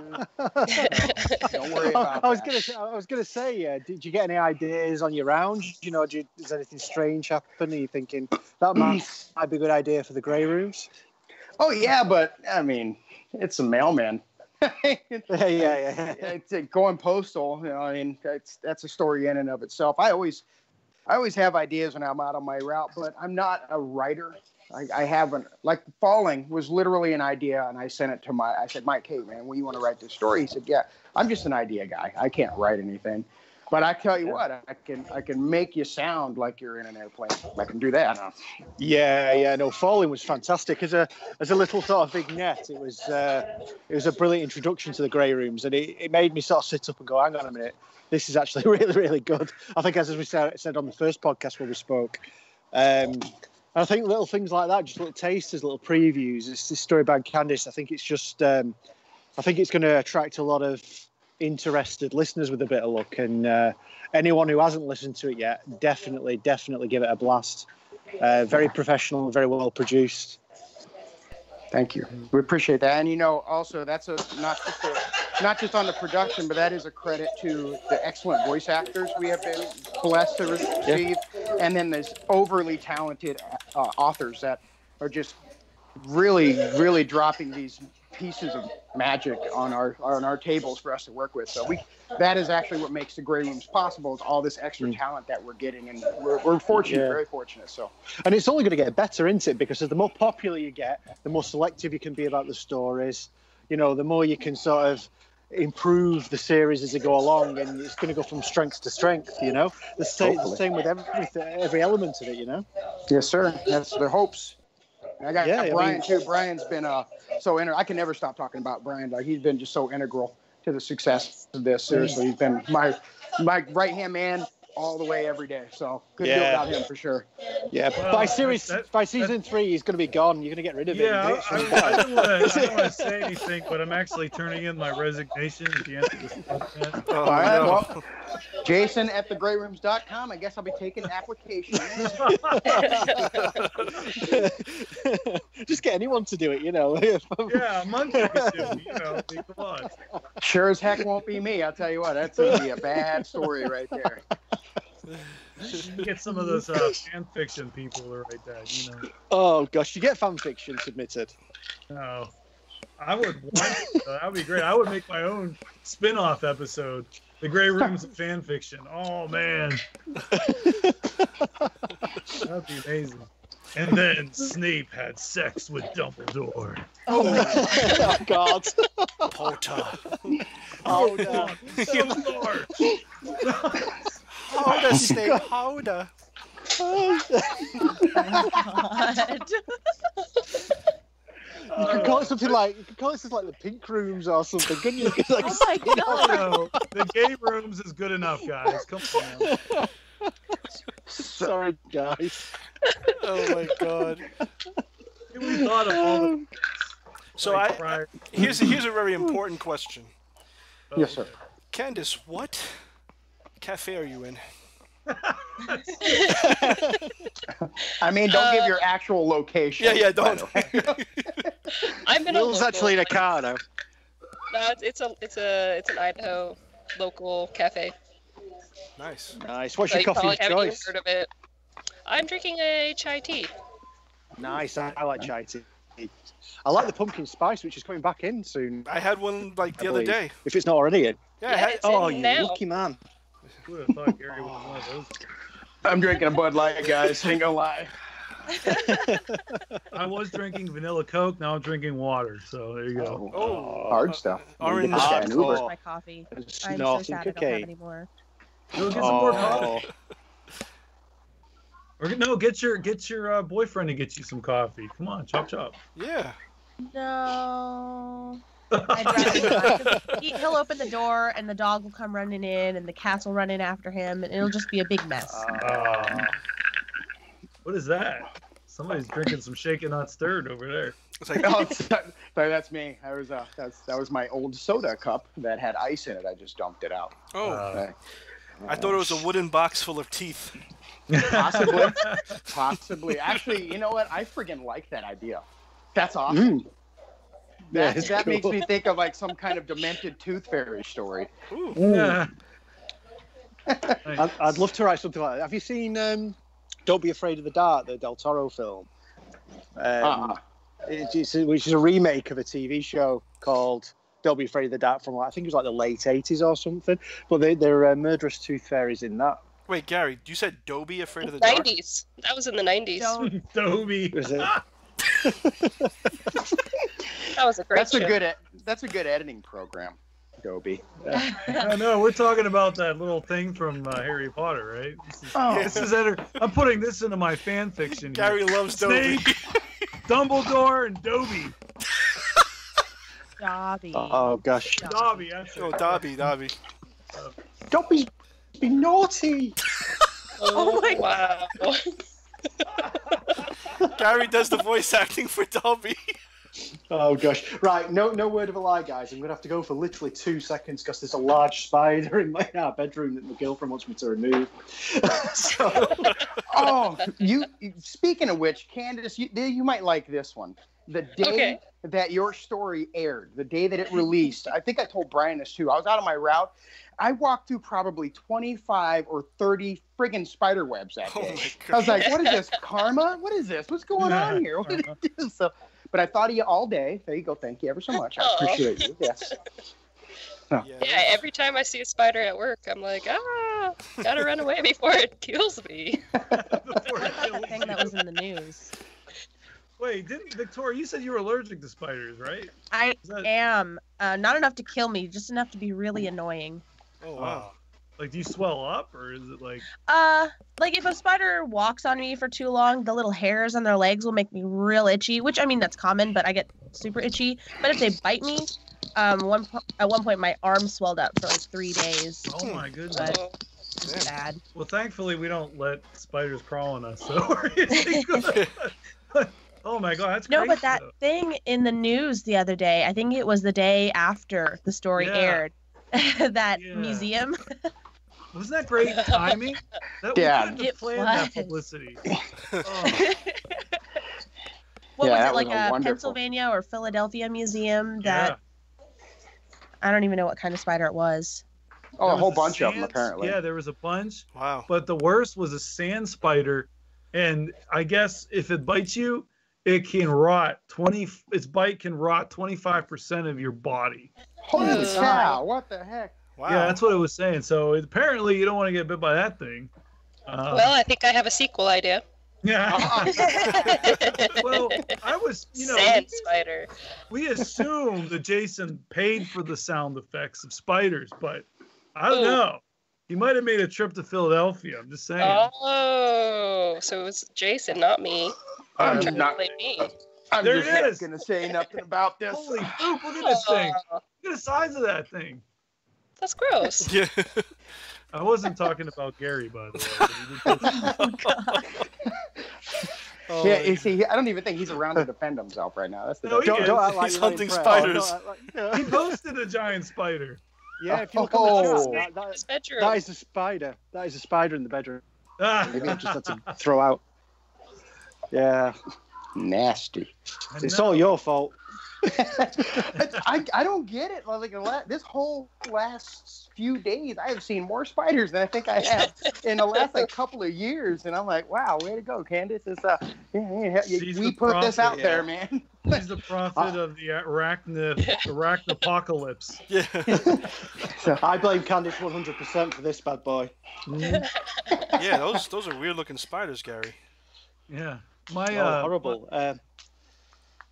Don't worry about I was gonna say, did you get any ideas on your rounds? Does anything strange happen? Are you thinking that might be a good idea for the Grey Rooms? Oh yeah, but I mean, it's a mailman. Yeah. It's going postal. I mean, that's a story in and of itself. I always have ideas when I'm out on my route, but I'm not a writer. I haven't, like Falling was literally an idea, and I sent it to I said, Mike, hey man, when you want to write this story? He said, yeah, I'm just an idea guy. I can't write anything. But I tell you what, I can make you sound like you're in an airplane. I can do that. Yeah. No, Falling was fantastic as a little sort of vignette. It was a brilliant introduction to the Grey Rooms, and it made me sort of sit up and go, hang on a minute, this is actually really, really good. I think as we said on the first podcast where we spoke, I think little things like that, just little tasters, little previews. It's this story by Candice. I think it's just, I think it's going to attract a lot of interested listeners with a bit of luck. And anyone who hasn't listened to it yet, definitely give it a blast. Very professional, very well produced. Thank you. We appreciate that. And also that's not just on the production, but that is a credit to the excellent voice actors we have been blessed to receive. Yeah. And then there's overly talented authors that are just really, really dropping these pieces of magic on our tables for us to work with. So that is actually what makes the Grey Rooms possible, is all this extra talent that we're getting, and we're fortunate, very fortunate. So, and it's only going to get better, isn't it? Because the more popular you get, the more selective you can be about the stories. The more you can sort of improve the series as they go along, and it's going to go from strength to strength. The same with every element of it. Yes, sir. That's their hopes. I got Brian too. Brian's been so I can never stop talking about Brian. Like, he's been just so integral to the success of this. Seriously, he's been my right hand man all the way every day. So good deal without him for sure. Yeah, by season 3, he's going to be gone. You're going to get rid of him. Yeah, I don't want to say anything, but I'm actually turning in my resignation at the end of this podcast. All right, well, Jason at thegrayrooms.com. I guess I'll be taking applications. Just get anyone to do it, Yeah, Monkey can do it, come on. Sure as heck won't be me. I'll tell you what, that's going to be a bad story right there. Get some of those fan fiction people to write that, Oh gosh, you get fan fiction submitted. No, I would want that would be great. I would make my own spin-off episode, The Grey Rooms of Fan Fiction. Oh man, that'd be amazing. And then Snape had sex with Dumbledore. Oh God. Potter. Powder. Powder, Snape, powder. Oh You could call it something like the Pink Rooms or something, couldn't you? Oh my God. No, the Gay Rooms is good enough, guys. Come on. Sorry, guys. Oh my God. We thought of all the. So here's a very important question. Yes, sir. Candice, what cafe are you in? I mean, don't give your actual location. Yeah, don't. I'm in Will's actually in a car now. No, it's an Idaho local cafe. Nice. What's your coffee of haven't even choice? heard of it. I'm drinking a chai tea. Nice. I like chai tea. I like the pumpkin spice, which is coming back in soon. I had one like the other day. If it's not already in. Yeah. it's Oh, in you now. lucky man. Who would have thought Gary was one of those? I'm drinking a Bud Light, guys. Ain't gonna lie. I was drinking vanilla Coke. Now I'm drinking water. So there you go. Oh, hard stuff. orange. Get this guy an Uber. My coffee. I'm so Snorting sad I don't have any more. Go get some more coffee. Or no, get your boyfriend to get you some coffee. Come on, chop chop. Yeah. No. I'd rather not. He'll open the door and the dog will come running in and the cats will run in after him and it'll just be a big mess. What is that? Somebody's drinking some shaken not stirred over there. It's like, Sorry, that's me. That was my old soda cup that had ice in it. I just dumped it out. I thought it was a wooden box full of teeth. Possibly. Actually, you know what? I friggin' like that idea. That's awesome. That makes me think of like some kind of demented tooth fairy story. Ooh. Yeah. I'd love to write something like that. Have you seen Don't Be Afraid of the Dark, the Del Toro film? Which is a remake of a TV show called Don't Be Afraid of the Dark from, I think it was like the late 80s or something. But they're murderous tooth fairies in that. Wait, Gary, you said Don't Be Afraid of the Dark? 90s. That was in the 90s. Dobie. Was it? That was a great show. That's a good editing program, Dobie. I know. We're talking about that little thing from Harry Potter, right? I'm putting this into my fan fiction. Gary loves Dobie. Snape, Dumbledore, and Dobie. Dobby. Oh gosh. Dobby. That's it. Oh, Dobby. Don't be naughty. Oh my wow. Gary does the voice acting for Dobby. Oh gosh. Right, no word of a lie, guys. I'm gonna have to go for literally 2 seconds because there's a large spider in my bedroom that my girlfriend wants me to remove. You speaking of which, Candice, you might like this one. The day that your story aired, the day that it released, I think I told Brian this too. I was out on my route. I walked through probably 25 or 30 friggin' spider webs that day. I was like, what is this, karma? What is this? What's going on here? What did I do? But I thought of you all day. There you go. Thank you ever so much. I appreciate you. Yes. Yeah, every time I see a spider at work, I'm like, gotta run away before it kills me. The thing that was in the news. Wait, Victoria, you said you were allergic to spiders, right? I am. Not enough to kill me, just enough to be really annoying. Oh, wow. Like, do you swell up, or is it like... Like, if a spider walks on me for too long, the little hairs on their legs will make me real itchy, which, I mean, that's common, but I get super itchy. But if they bite me, at one point, my arm swelled up for, like, 3 days. Oh, my goodness. But it's bad. Well, thankfully, we don't let spiders crawl on us, so we're good. Oh, my God, that's crazy. No, but that thing in the news the other day, I think it was the day after the story aired, that museum... Wasn't that great timing? We couldn't have planned that publicity. What was it, like a Pennsylvania or Philadelphia museum that... I don't even know what kind of spider it was. Oh, a whole bunch of them, apparently. Yeah, there was a bunch. Wow. But the worst was a sand spider, and I guess if it bites you, it can rot. Its bite can rot 25% of your body. Holy cow! What the heck? Wow. Yeah, that's what it was saying. So apparently, you don't want to get bit by that thing. Well, I think I have a sequel idea. Yeah. Well, I was, Sand spider. We assumed that Jason paid for the sound effects of spiders, but I don't know. He might have made a trip to Philadelphia. I'm just saying. Oh, so it was Jason, not me. I'm trying not. to blame me. I'm There just it not is. gonna say nothing about this. Holy poop! Look at this thing. Look at the size of that thing. That's gross. Yeah. I wasn't talking about Gary, by the way. Oh, God. Yeah, you see, I don't even think he's around to defend himself right now. That's the No, he Don't is. act like He's you're not hunting impressed. spiders. He posted a giant spider. Yeah, if you look on the chat, His bedroom. that is a spider. That is a spider in the bedroom. Maybe I just had to Ah. throw out. Yeah, nasty. it's all your fault. I don't get it. Like this whole last few days, I have seen more spiders than I think I have in the last couple of years, and I'm like, wow, way to go, Candice! We put this out there, man. He's the prophet of the arachnopocalypse. Yeah. So I blame Candice 100% for this bad boy. Yeah, those are weird looking spiders, Gary. Yeah, horrible.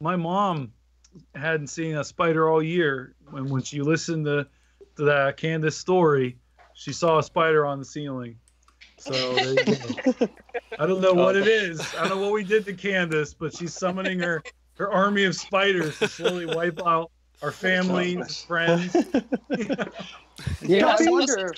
My mom hadn't seen a spider all year. When she listened to that Candice story, she saw a spider on the ceiling. So there you go. I don't know what it is. I don't know what we did to Candice, but she's summoning her army of spiders to slowly wipe out our family and friends. Yeah, I wonder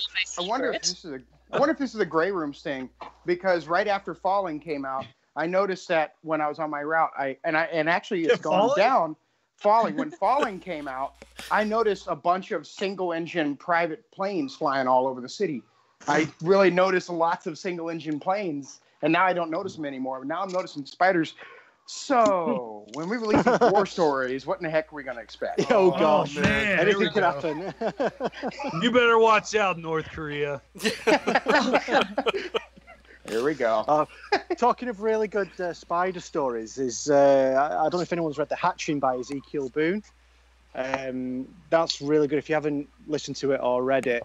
if this is a Grey Room sting, because right after Falling came out, I noticed that when I was on my route, actually it's gone down. When Falling came out, I noticed a bunch of single-engine private planes flying all over the city. I really noticed lots of single-engine planes, and now I don't notice them anymore. Now I'm noticing spiders. So, when we release these war stories, what in the heck are we going to expect? Oh gosh, man. Anything could happen. You better watch out, North Korea. Here we go. Talking of really good spider stories, I don't know if anyone's read The Hatching by Ezekiel Boone. That's really good. If you haven't listened to it or read it,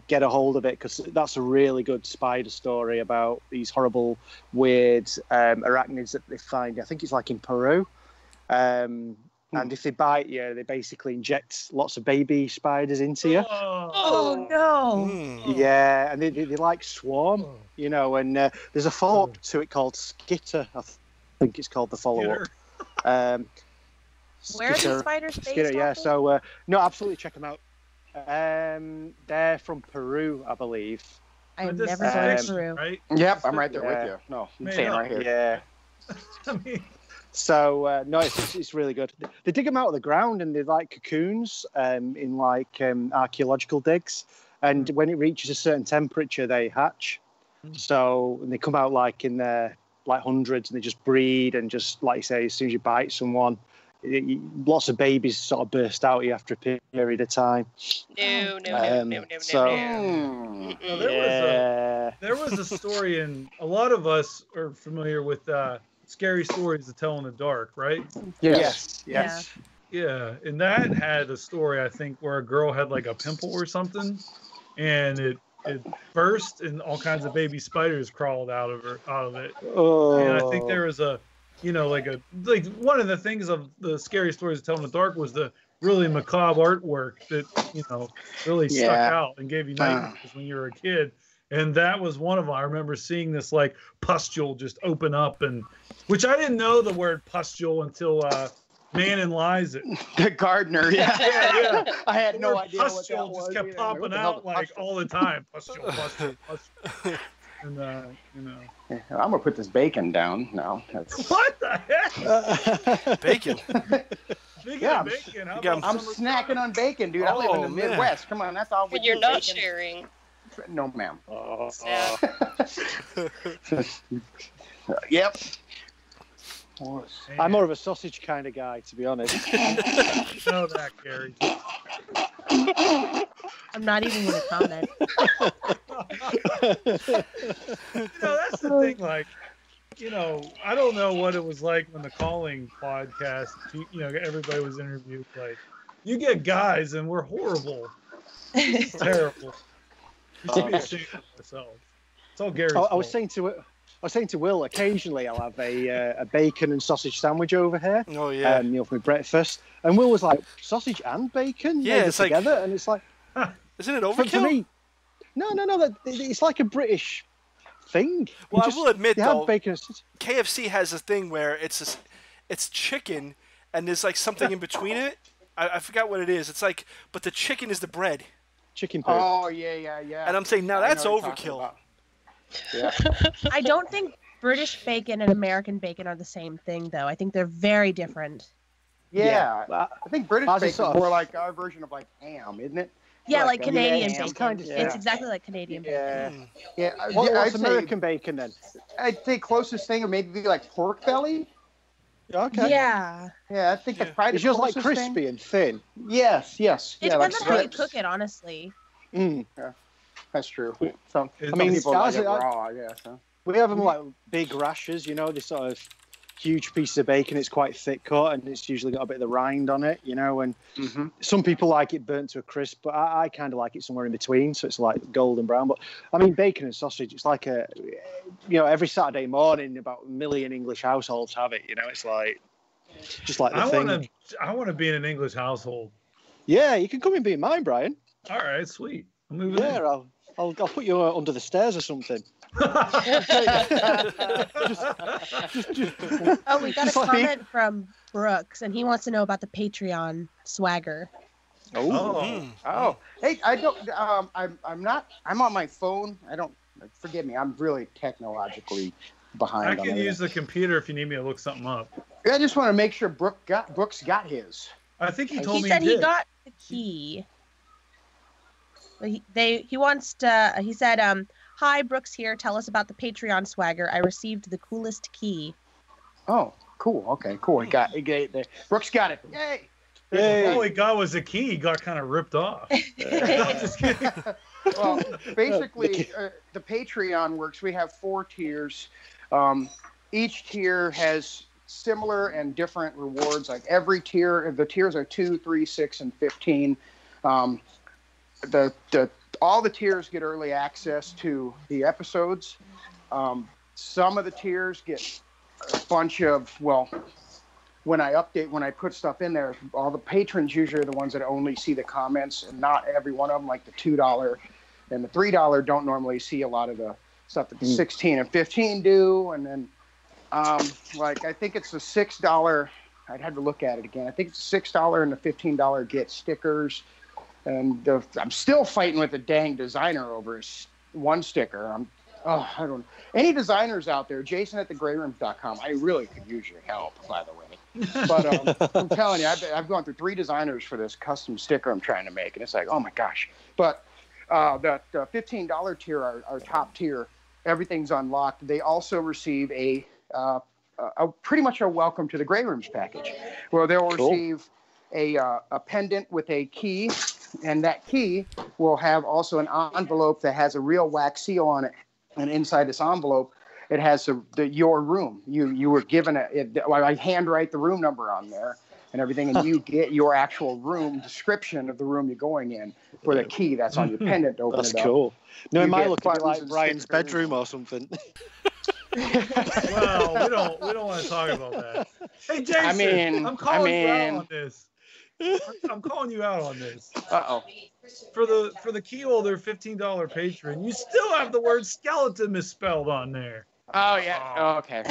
get a hold of it, because that's a really good spider story about these horrible, weird arachnids that they find. I think it's like in Peru. And if they bite you, they basically inject lots of baby spiders into you. Oh no! Yeah, and they like swarm, and there's a follow-up to it called Skitter. I think it's called the follow-up. Where are the spiders based? Skitter, yeah. So, no, absolutely check them out. They're from Peru, I believe. I've never been to Peru. Right? Yep, I'm right there with you. No, I'm staying right here. Yeah. I mean, so no, it's really good. They dig them out of the ground, and they're like cocoons in like archaeological digs. And when it reaches a certain temperature, they hatch. So they come out like in their like hundreds, and they just breed, and just like you say, as soon as you bite someone, lots of babies sort of burst out here after a period of time. No. There was a story, and a lot of us are familiar with Scary Stories to Tell in the Dark, right? Yes. Yeah, and that had a story, I think, where a girl had like a pimple or something, and it burst, and all kinds of baby spiders crawled out of it. Oh. And I think there was like one of the things of the Scary Stories to Tell in the Dark was the really macabre artwork that really stuck out and gave you nightmares when you were a kid. And that was one of them. I remember seeing this like pustule just open up, and which I didn't know the word pustule until Man and Lies it. The gardener, yeah. I had no idea what that pustule was. Just kept popping out like all the time. Pustule. And I'm gonna put this bacon down now. What the heck? Bacon. Yeah, bacon. I'm snacking on bacon, dude. I live in the Midwest. Come on, that's all. But you're not sharing. No, ma'am. Sad. Yep. I'm more of a sausage kind of guy, to be honest. Know that, Gary. I'm not even going to comment. That's the thing. Like, I don't know what it was like when the Calling podcast, everybody was interviewed. Like, you get guys, and we're horrible. It's terrible. We should be ashamed of ourselves. It's all Gary's fault. I was saying to Will, occasionally I'll have a bacon and sausage sandwich over here. Oh yeah. For my breakfast, and Will was like, sausage and bacon? Yeah, it's together, like, and it's like, isn't it overkill? For me, no. It's like a British thing. Well, I will admit though, bacon KFC has a thing where it's chicken, and there's like something in between it. I forgot what it is. It's like, but the chicken is the bread. Chicken poo. Oh yeah. And I'm saying now that's overkill. Yeah. I don't think British bacon and American bacon are the same thing, though. I think they're very different. Yeah. I think British bacon is more like our version of like ham, isn't it? Yeah, like Canadian bacon. Kind of, It's exactly like Canadian bacon. Yeah. What's American bacon then? I'd say closest thing would maybe be like pork belly. Okay. Yeah. Yeah, I think that's probably It's just like crispy and thin. Yes. It Yeah, depends on how you cook it, honestly. Mm. Yeah, that's true. Some I mean, people like it I- raw, I guess. Huh? We have them like big rashers, you know, this sort of huge piece of bacon. It's quite thick cut and it's usually got a bit of the rind on it, you know. And some people like it burnt to a crisp, but I kind of like it somewhere in between. So it's like golden brown. But I mean, bacon and sausage, it's like every Saturday morning, about 1 million English households have it. You know, it's like just like the thing. I want to be in an English household. Yeah, you can come and be in mine, Brian. All right, sweet. I'm moving in. I'll put you under the stairs or something. We got a comment from Brooks, and he wants to know about the Patreon swagger. Oh. Hey, I don't. I'm not. I'm on my phone. I don't. Forgive me. I'm really technologically behind. I can use the computer if you need me to look something up. I just want to make sure Brooks got his. I think he told me he said he got the key. He wants to. He said, "Hi, Brooks here. Tell us about the Patreon swagger. I received the coolest key." Oh, cool. Okay, cool. He got it. Brooks got it. Yay! All he got was a key. He got kind of ripped off. Just kidding. Well, basically, the Patreon works. We have 4 tiers. Each tier has similar and different rewards. Like every tier, the tiers are 2, 3, 6, and 15. All the tiers get early access to the episodes. Some of the tiers get a bunch of, when I put stuff in there, all the patrons usually are the ones that only see the comments, and not every one of them, like the $2 and the $3 don't normally see a lot of the stuff that the 16 and 15 do. And then I think it's the $6, I'd have to look at it again. I think it's the $6 and the $15 get stickers. And I'm still fighting with the dang designer over one sticker. I don't know. Any designers out there, Jason at thegrayrooms.com, I really could use your help, by the way. But I'm telling you, I've gone through 3 designers for this custom sticker I'm trying to make, and it's like, oh my gosh. But the $15 tier, our top tier, everything's unlocked. They also receive a pretty much a welcome to the Gray Rooms package, where they'll receive a pendant with a key, and that key will have also an envelope that has a real wax seal on it. And inside this envelope, it has your room. You were given I handwrite the room number on there and everything, and you get your actual room description of the room you're going in for the key that's on your pendant to open it up. That's cool. No, it might look like Brian's stickers. bedroom or something. Well, we don't want to talk about that. Hey, Jason, I'm calling you out on this. I'm calling you out on this. Uh-oh. For the key holder $15 patron, you still have the word skeleton misspelled on there. Oh yeah. Oh, okay.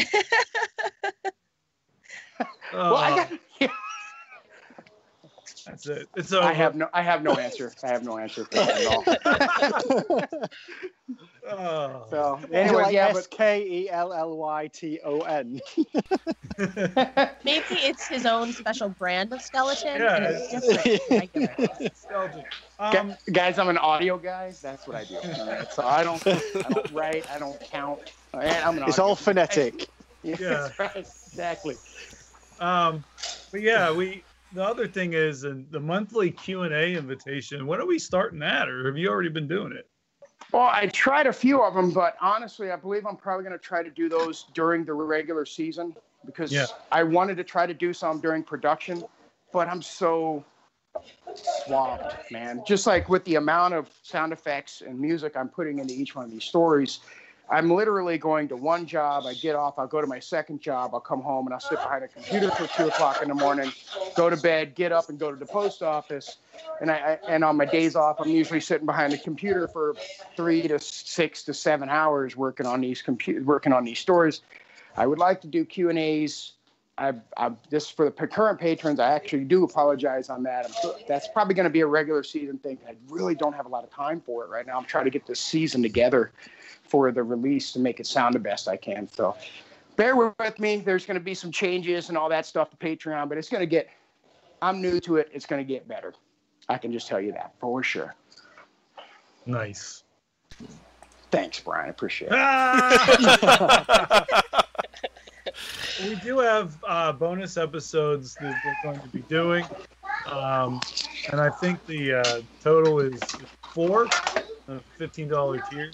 Well, I got. Yeah. That's it. It's over. I have no answer. I have no answer for that at all. So anyway, like SKELLYTON. Maybe it's his own special brand of skeleton, and it's different from regular. Skeleton. Guys, I'm an audio guy. That's what I do. Right? So I don't write. I don't count. It's all phonetic. Yeah. Right. Exactly. But yeah, the other thing is, the monthly Q&A invitation, when are we starting that, or have you already been doing it? Well, I tried a few of them, but honestly, I believe I'm probably going to try to do those during the regular season, because I wanted to try to do some during production, but I'm so swamped, man. Just like with the amount of sound effects and music I'm putting into each one of these stories, I'm literally going to one job. I get off. I'll go to my second job. I'll come home and I'll sit behind a computer for 2 o'clock in the morning, go to bed, get up and go to the post office. And on my days off, I'm usually sitting behind the computer for 3 to 6 to 7 hours working on these stories. I would like to do Q&As. Just for the current patrons, I actually do apologize on that. That's probably going to be a regular season thing. I really don't have a lot of time for it right now. I'm trying to get this season together for the release to make it sound the best I can. So bear with me. There's going to be some changes and all that stuff to Patreon, but I'm new to it. It's going to get better. I can just tell you that for sure. Nice. Thanks, Brian. I appreciate it. do have bonus episodes that we're going to be doing, and I think the total is 4, $15 tier.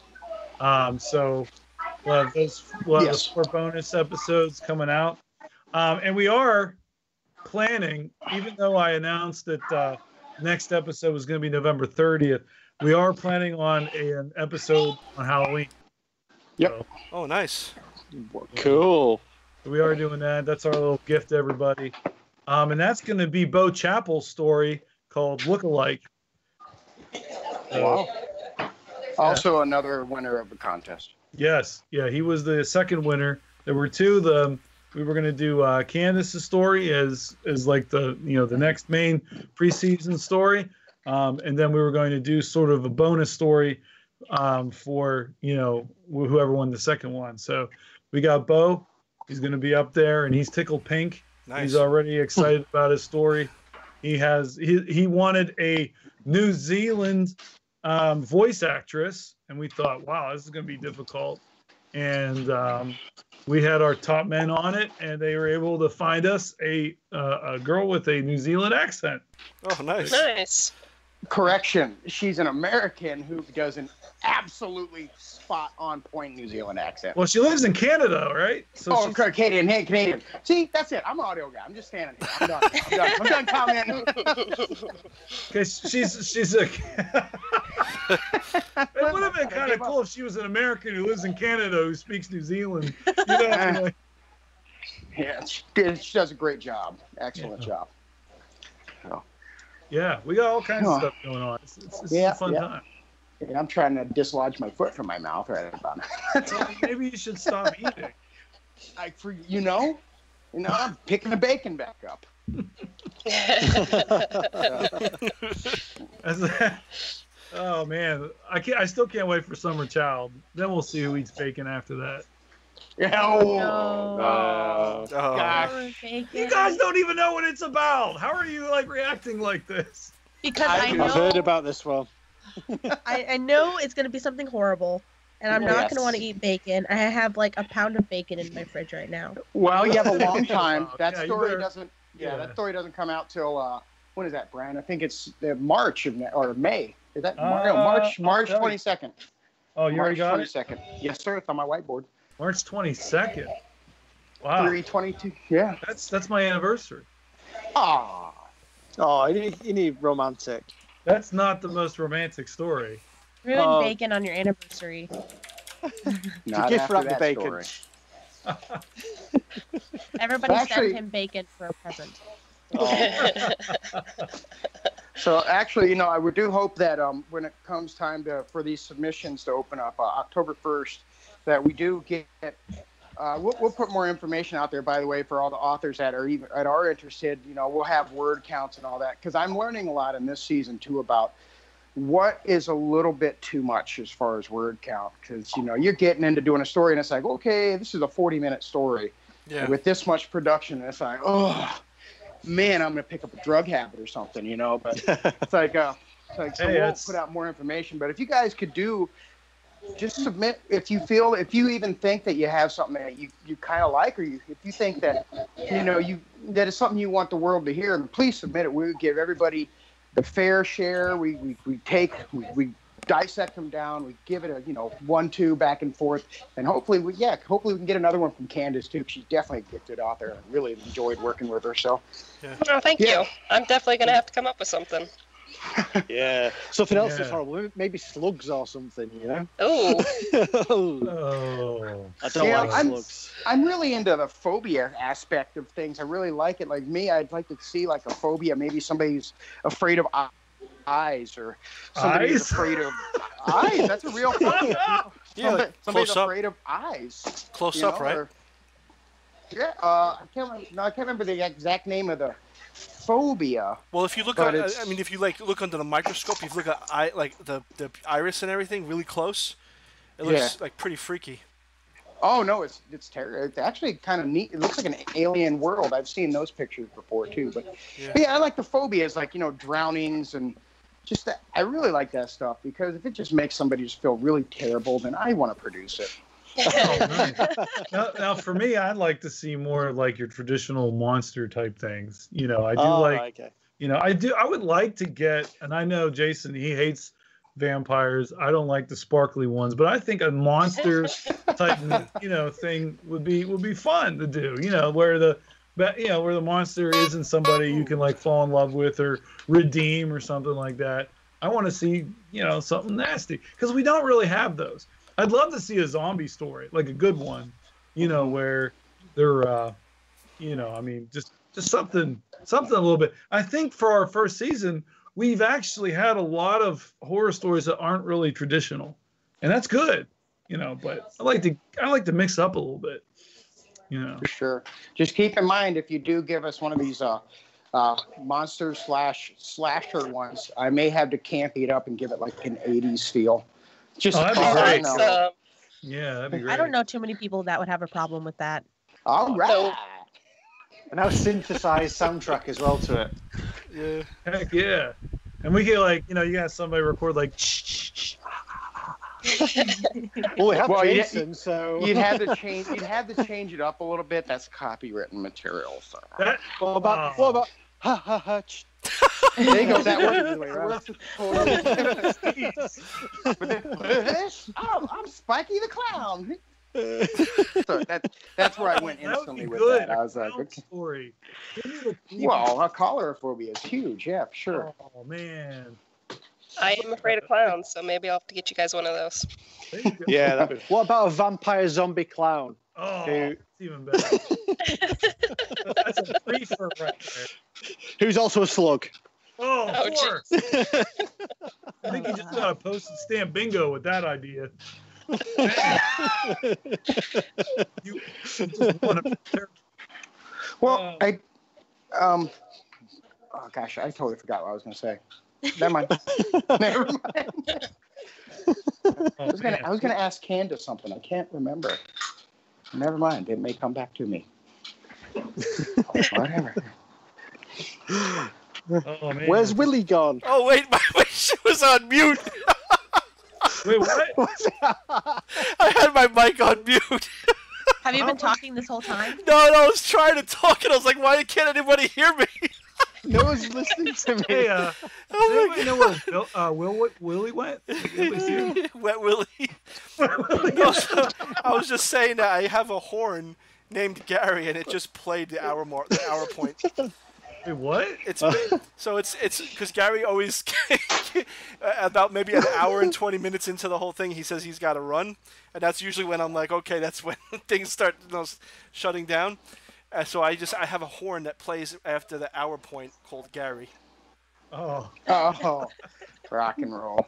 So we'll have those 4 bonus episodes coming out, and we are planning. Even though I announced that next episode was going to be November 30th, we are planning on an episode on Halloween. Yep. So, Oh, nice. Cool. we are doing that. That's our little gift to everybody. And that's going to be Bo Chappell's story called Lookalike. Wow. Also another winner of the contest. Yes. Yeah, he was the second winner. There were 2. We were going to do Candice's story as like the next main preseason story. And then we were going to do sort of a bonus story for, whoever won the second one. So we got Bo. He's going to be up there, and he's tickled pink. Nice. He's already excited about his story. He wanted a New Zealand voice actress, and we thought, wow, this is going to be difficult. And we had our top men on it, and they were able to find us a girl with a New Zealand accent. Oh, nice. Nice. Correction, she's an American who does an absolutely spot-on point New Zealand accent. Well, she lives in Canada, right? So Canadian. Hey, Canadian. See, that's it. I'm an audio guy. I'm just standing here. I'm done. I'm done commenting. Okay, she's a. It would have been kind of cool if she was an American who lives in Canada who speaks New Zealand. Yeah, she does a great job. Excellent job. So. Yeah, we got all kinds of stuff going on. It's a fun time. Yeah, I'm trying to dislodge my foot from my mouth right about now. Well, maybe you should stop eating. I'm picking the bacon back up. Oh man, I still can't wait for Summer Child. Then we'll see who eats bacon after that. Gosh. You guys don't even know what it's about. How are you reacting like this? Because I know I've heard about this one. I know it's going to be something horrible, and I'm not going to want to eat bacon. I have a pound of bacon in my fridge right now. Well, you have a long time. That story doesn't. That story doesn't come out till when is that, Brian? I think it's March or May. Is that March 22nd? Oh, you already got March 22nd. Yes, sir. It's on my whiteboard. March 22nd. Wow. 3/22. Yeah. That's my anniversary. Ah. Oh, you need romantic. That's not the most romantic story. Ruin bacon on your anniversary. Not gift after wrap the that bacon. story. Everybody Actually- send him bacon for a present. So actually, I do hope that when it comes time for these submissions to open up October 1st, that we do get. We'll put more information out there, by the way, for all the authors that are interested. We'll have word counts and all that, because I'm learning a lot in this season too about what is a little bit too much as far as word count. Because you're getting into doing a story, and it's like, okay, this is a 40-minute story with this much production, and it's like, oh man, I'm gonna pick up a drug habit or something, But it's like so we'll put out more information. But if you guys could just submit if you even think that you have something that you kind of like, or if you think that that is something you want the world to hear, then please submit it. We give everybody the fair share. We dissect them down. We give it a 1-2 back and forth, and hopefully we can get another one from Candice too. She's definitely a gifted author, and I really enjoyed working with her. So, Oh, thank you. I'm definitely gonna have to come up with something. Yeah, something else is horrible. Maybe slugs or something, Oh. Oh. I don't like slugs. I'm really into the phobia aspect of things. I really like it. Like me, I'd like to see a phobia. Maybe somebody's afraid of eyes, or somebody's afraid of eyes. That's a real phobia. Somebody's afraid of eyes. Close up, right? I can't remember the exact name of the phobia. Well, if you look if you look under the microscope, if you look at the iris and everything really close, it looks pretty freaky. Oh no, it's terrible. It's actually kind of neat. It looks like an alien world. I've seen those pictures before too. But I like the phobias, drownings and just that. I really like that stuff, because if it just makes somebody just feel really terrible, then I want to produce it. Oh, nice. Now, for me, I'd like to see more like your traditional monster type things. I do okay. I would like to get, and I know Jason, he hates vampires. I don't like the sparkly ones, but I think a monster type, thing would be fun to do. Where the monster isn't somebody you can like fall in love with or redeem or something like that. I want to see, something nasty because we don't really have those. I'd love to see a zombie story, like a good one, where they're, just something a little bit. I think for our first season, we've actually had a lot of horror stories that aren't really traditional, and that's good, But I like to mix up a little bit, For sure. Just keep in mind if you do give us one of these monster slasher ones, I may have to campy it up and give it like an 80s feel. Just that'd be great. Yeah, that'd be great. I don't know too many people that would have a problem with that. All right. And now synthesized soundtrack as well to it. Yeah. Heck yeah. And we get you got somebody record like Well, we have Jason, so you'd have to change it up a little bit. That's copywritten material. So what about ha ha ha? There you go. That works. I'm Spiky the Clown. So that's where I went instantly with that. I was like, story. Well, colorophobia is huge. Yeah, for sure. Oh man. I am afraid of clowns, so maybe I'll have to get you guys one of those. Yeah. What about a vampire zombie clown? Oh, it's even better. That's a briefer right there. Who's also a slug. Oh, of course. I think you just got a postage stamp bingo with that idea. You just want to... Well, oh gosh, I totally forgot what I was going to say. Never mind. I was gonna ask Candice something. I can't remember. Never mind. It may come back to me. Whatever. Oh, man. Where's Willie gone? Oh wait, my shit was on mute. Wait, what? I had my mic on mute. Have you been talking this whole time? No, I was trying to talk and I was like, why can't anybody hear me? No one's listening to me. Hey, does anybody know where Willie went? Wet Willie. No, so I was just saying that I have a horn named Gary, and it just played the hour point. Wait, what? It's because Gary always about maybe an hour and 20 minutes into the whole thing, he says he's got to run, and that's usually when I'm like, okay, that's when things start shutting down. So I have a horn that plays after the hour point called Gary. Oh, rock and roll.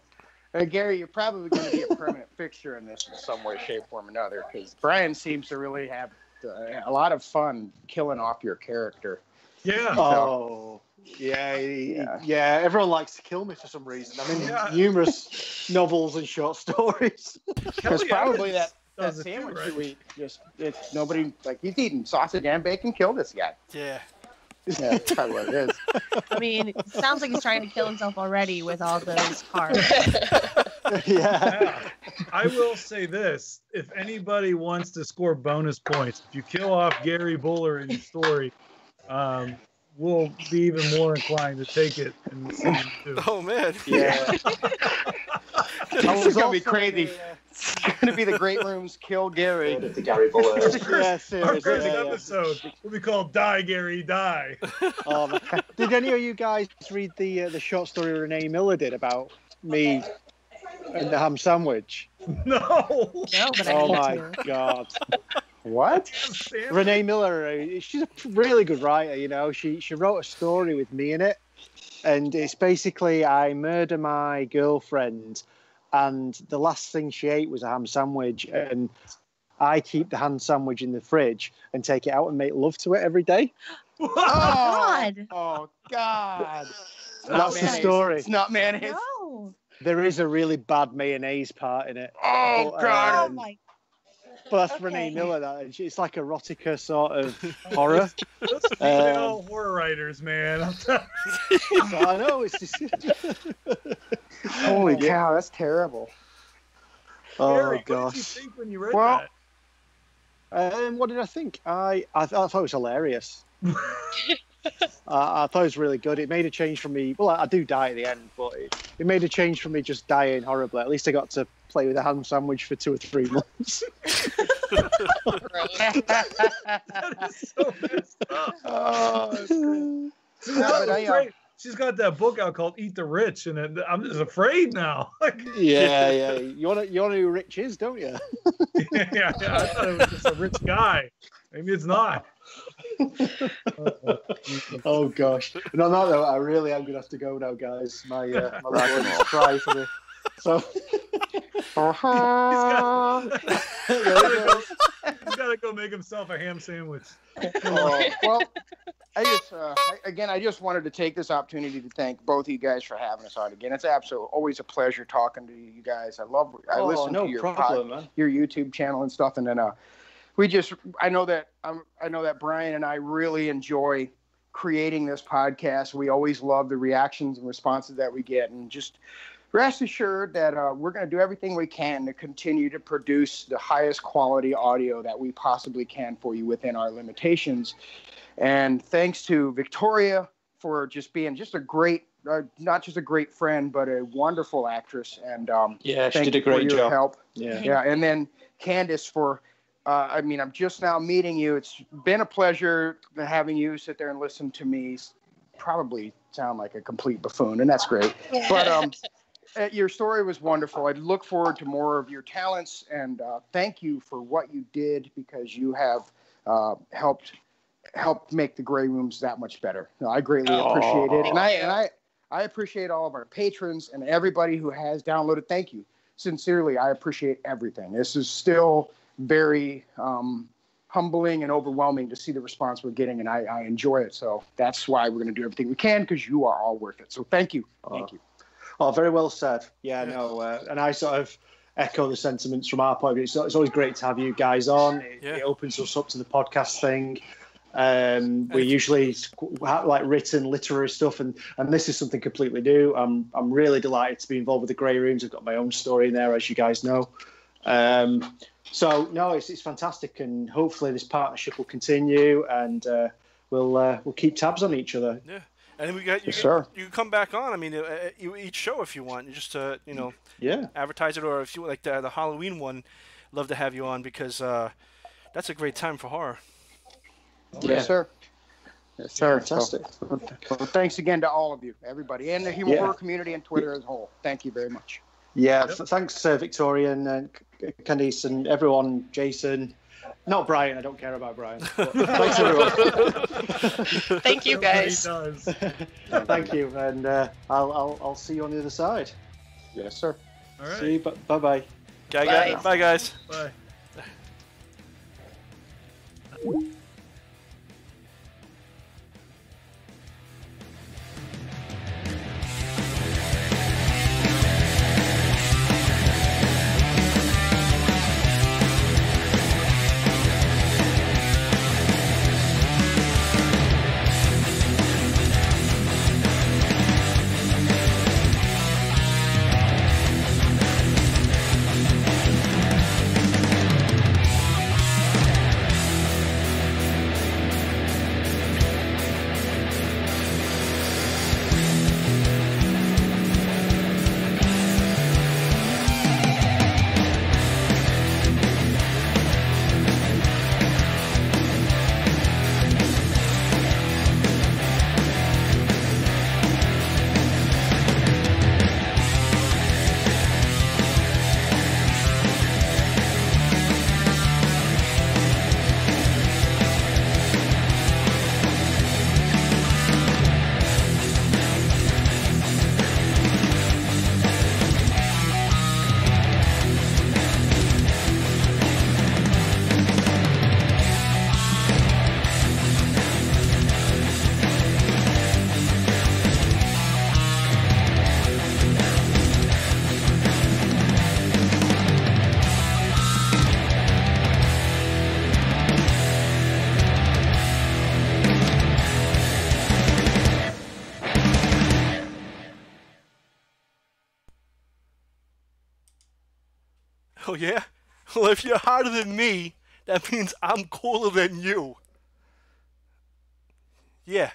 Gary, you're probably going to be a permanent fixture in this in some way, shape, form, or another, because Brian seems to really have a lot of fun killing off your character. Yeah. Oh, yeah. Everyone likes to kill me for some reason. I mean, numerous novels and short stories. It's probably that sandwich you eat. It's nobody, like, he's eating sausage and bacon. Kill this guy. Yeah. Yeah, that's probably what it is. I mean, it sounds like he's trying to kill himself already with all those carbs. Yeah. I will say this. If anybody wants to score bonus points, if you kill off Gary Buller in your story, we'll be even more inclined to take it in season 2. Oh, man. Yeah. This is going to be crazy. It's going to be the Great Rooms Kill Gary. The Gary Buller. Our first episode will be called Die, Gary, Die. Did any of you guys read the short story Renee Miller did about me and the ham sandwich? No, but oh my God. What? Renee Miller, she's a really good writer, She wrote a story with me in it. And it's basically I murder my girlfriend and the last thing she ate was a ham sandwich, and I keep the ham sandwich in the fridge and take it out and make love to it every day. Oh, God. Oh, God. That's the story. It's not mayonnaise. No. There is a really bad mayonnaise part in it. Oh, God. Oh, my. But that's Renee Miller. It's like erotica sort of horror. Those female horror writers, man. I know. It's just... Holy cow, that's terrible. Oh, Gary, gosh. what did you think when you read Well, that? What did I think? I thought it was hilarious. I thought it was really good. It made a change for me. Well, I do die at the end, but it made a change for me just dying horribly. At least I got to play with a ham sandwich for 2 or 3 months. That is so messed up. Oh, great. She's got that book out called Eat the Rich, and I'm just afraid now. Yeah. You want to know who Rich is, don't you? yeah. I thought it was just a rich guy. Maybe it's not. Oh gosh. And on that note, I really am gonna have to go now, guys. My little is cry for me. So he's got to go make himself a ham sandwich. Well, I just wanted to take this opportunity to thank both of you guys for having us on again. It's always a pleasure talking to you guys. I listen to your your YouTube channel and stuff, and then I know that Brian and I really enjoy creating this podcast. We always love the reactions and responses that we get, and just rest assured that we're going to do everything we can to continue to produce the highest quality audio that we possibly can for you within our limitations. And thanks to Victoria for just being a great, not just a great friend, but a wonderful actress. And she did a great job. Help. Yeah. And then Candice for, I'm just now meeting you. It's been a pleasure having you sit there and listen to me probably sound like a complete buffoon, and that's great. But your story was wonderful. I look forward to more of your talents, and thank you for what you did, because you have helped make the Grey Rooms that much better. I greatly appreciate it, and I appreciate all of our patrons and everybody who has downloaded. Thank you. Sincerely, I appreciate everything. This is still very humbling and overwhelming to see the response we're getting, and I enjoy it. So that's why we're going to do everything we can, because you are all worth it. So thank you. Thank you. Oh, very well said. Yeah, no, and I sort of echo the sentiments from our point of view. It's always great to have you guys on. It opens us up to the podcast thing. We usually have like written literary stuff, and this is something completely new. I'm really delighted to be involved with the Grey Rooms. I've got my own story in there, as you guys know. So no, it's fantastic, and hopefully this partnership will continue, and we'll keep tabs on each other. Yeah. And then we got you. You come back on. I mean, each show if you want. You just advertise it, or if you like the Halloween one, love to have you on, because that's a great time for horror. Yes, sir. Yes, sir. Fantastic. So, thanks again to all of you, everybody, and the human horror community and Twitter as a whole. Thank you very much. Yeah, thanks, Victoria and Candice and everyone, Jason. Not Brian. I don't care about Brian. Thanks, everyone. Thank you, guys. Thank you, and I'll see you on the other side. Yes, sir. All right. See you. Bye-bye. Bye, guys. Bye. Oh, yeah? Well, if you're harder than me, That means I'm cooler than you. Yeah.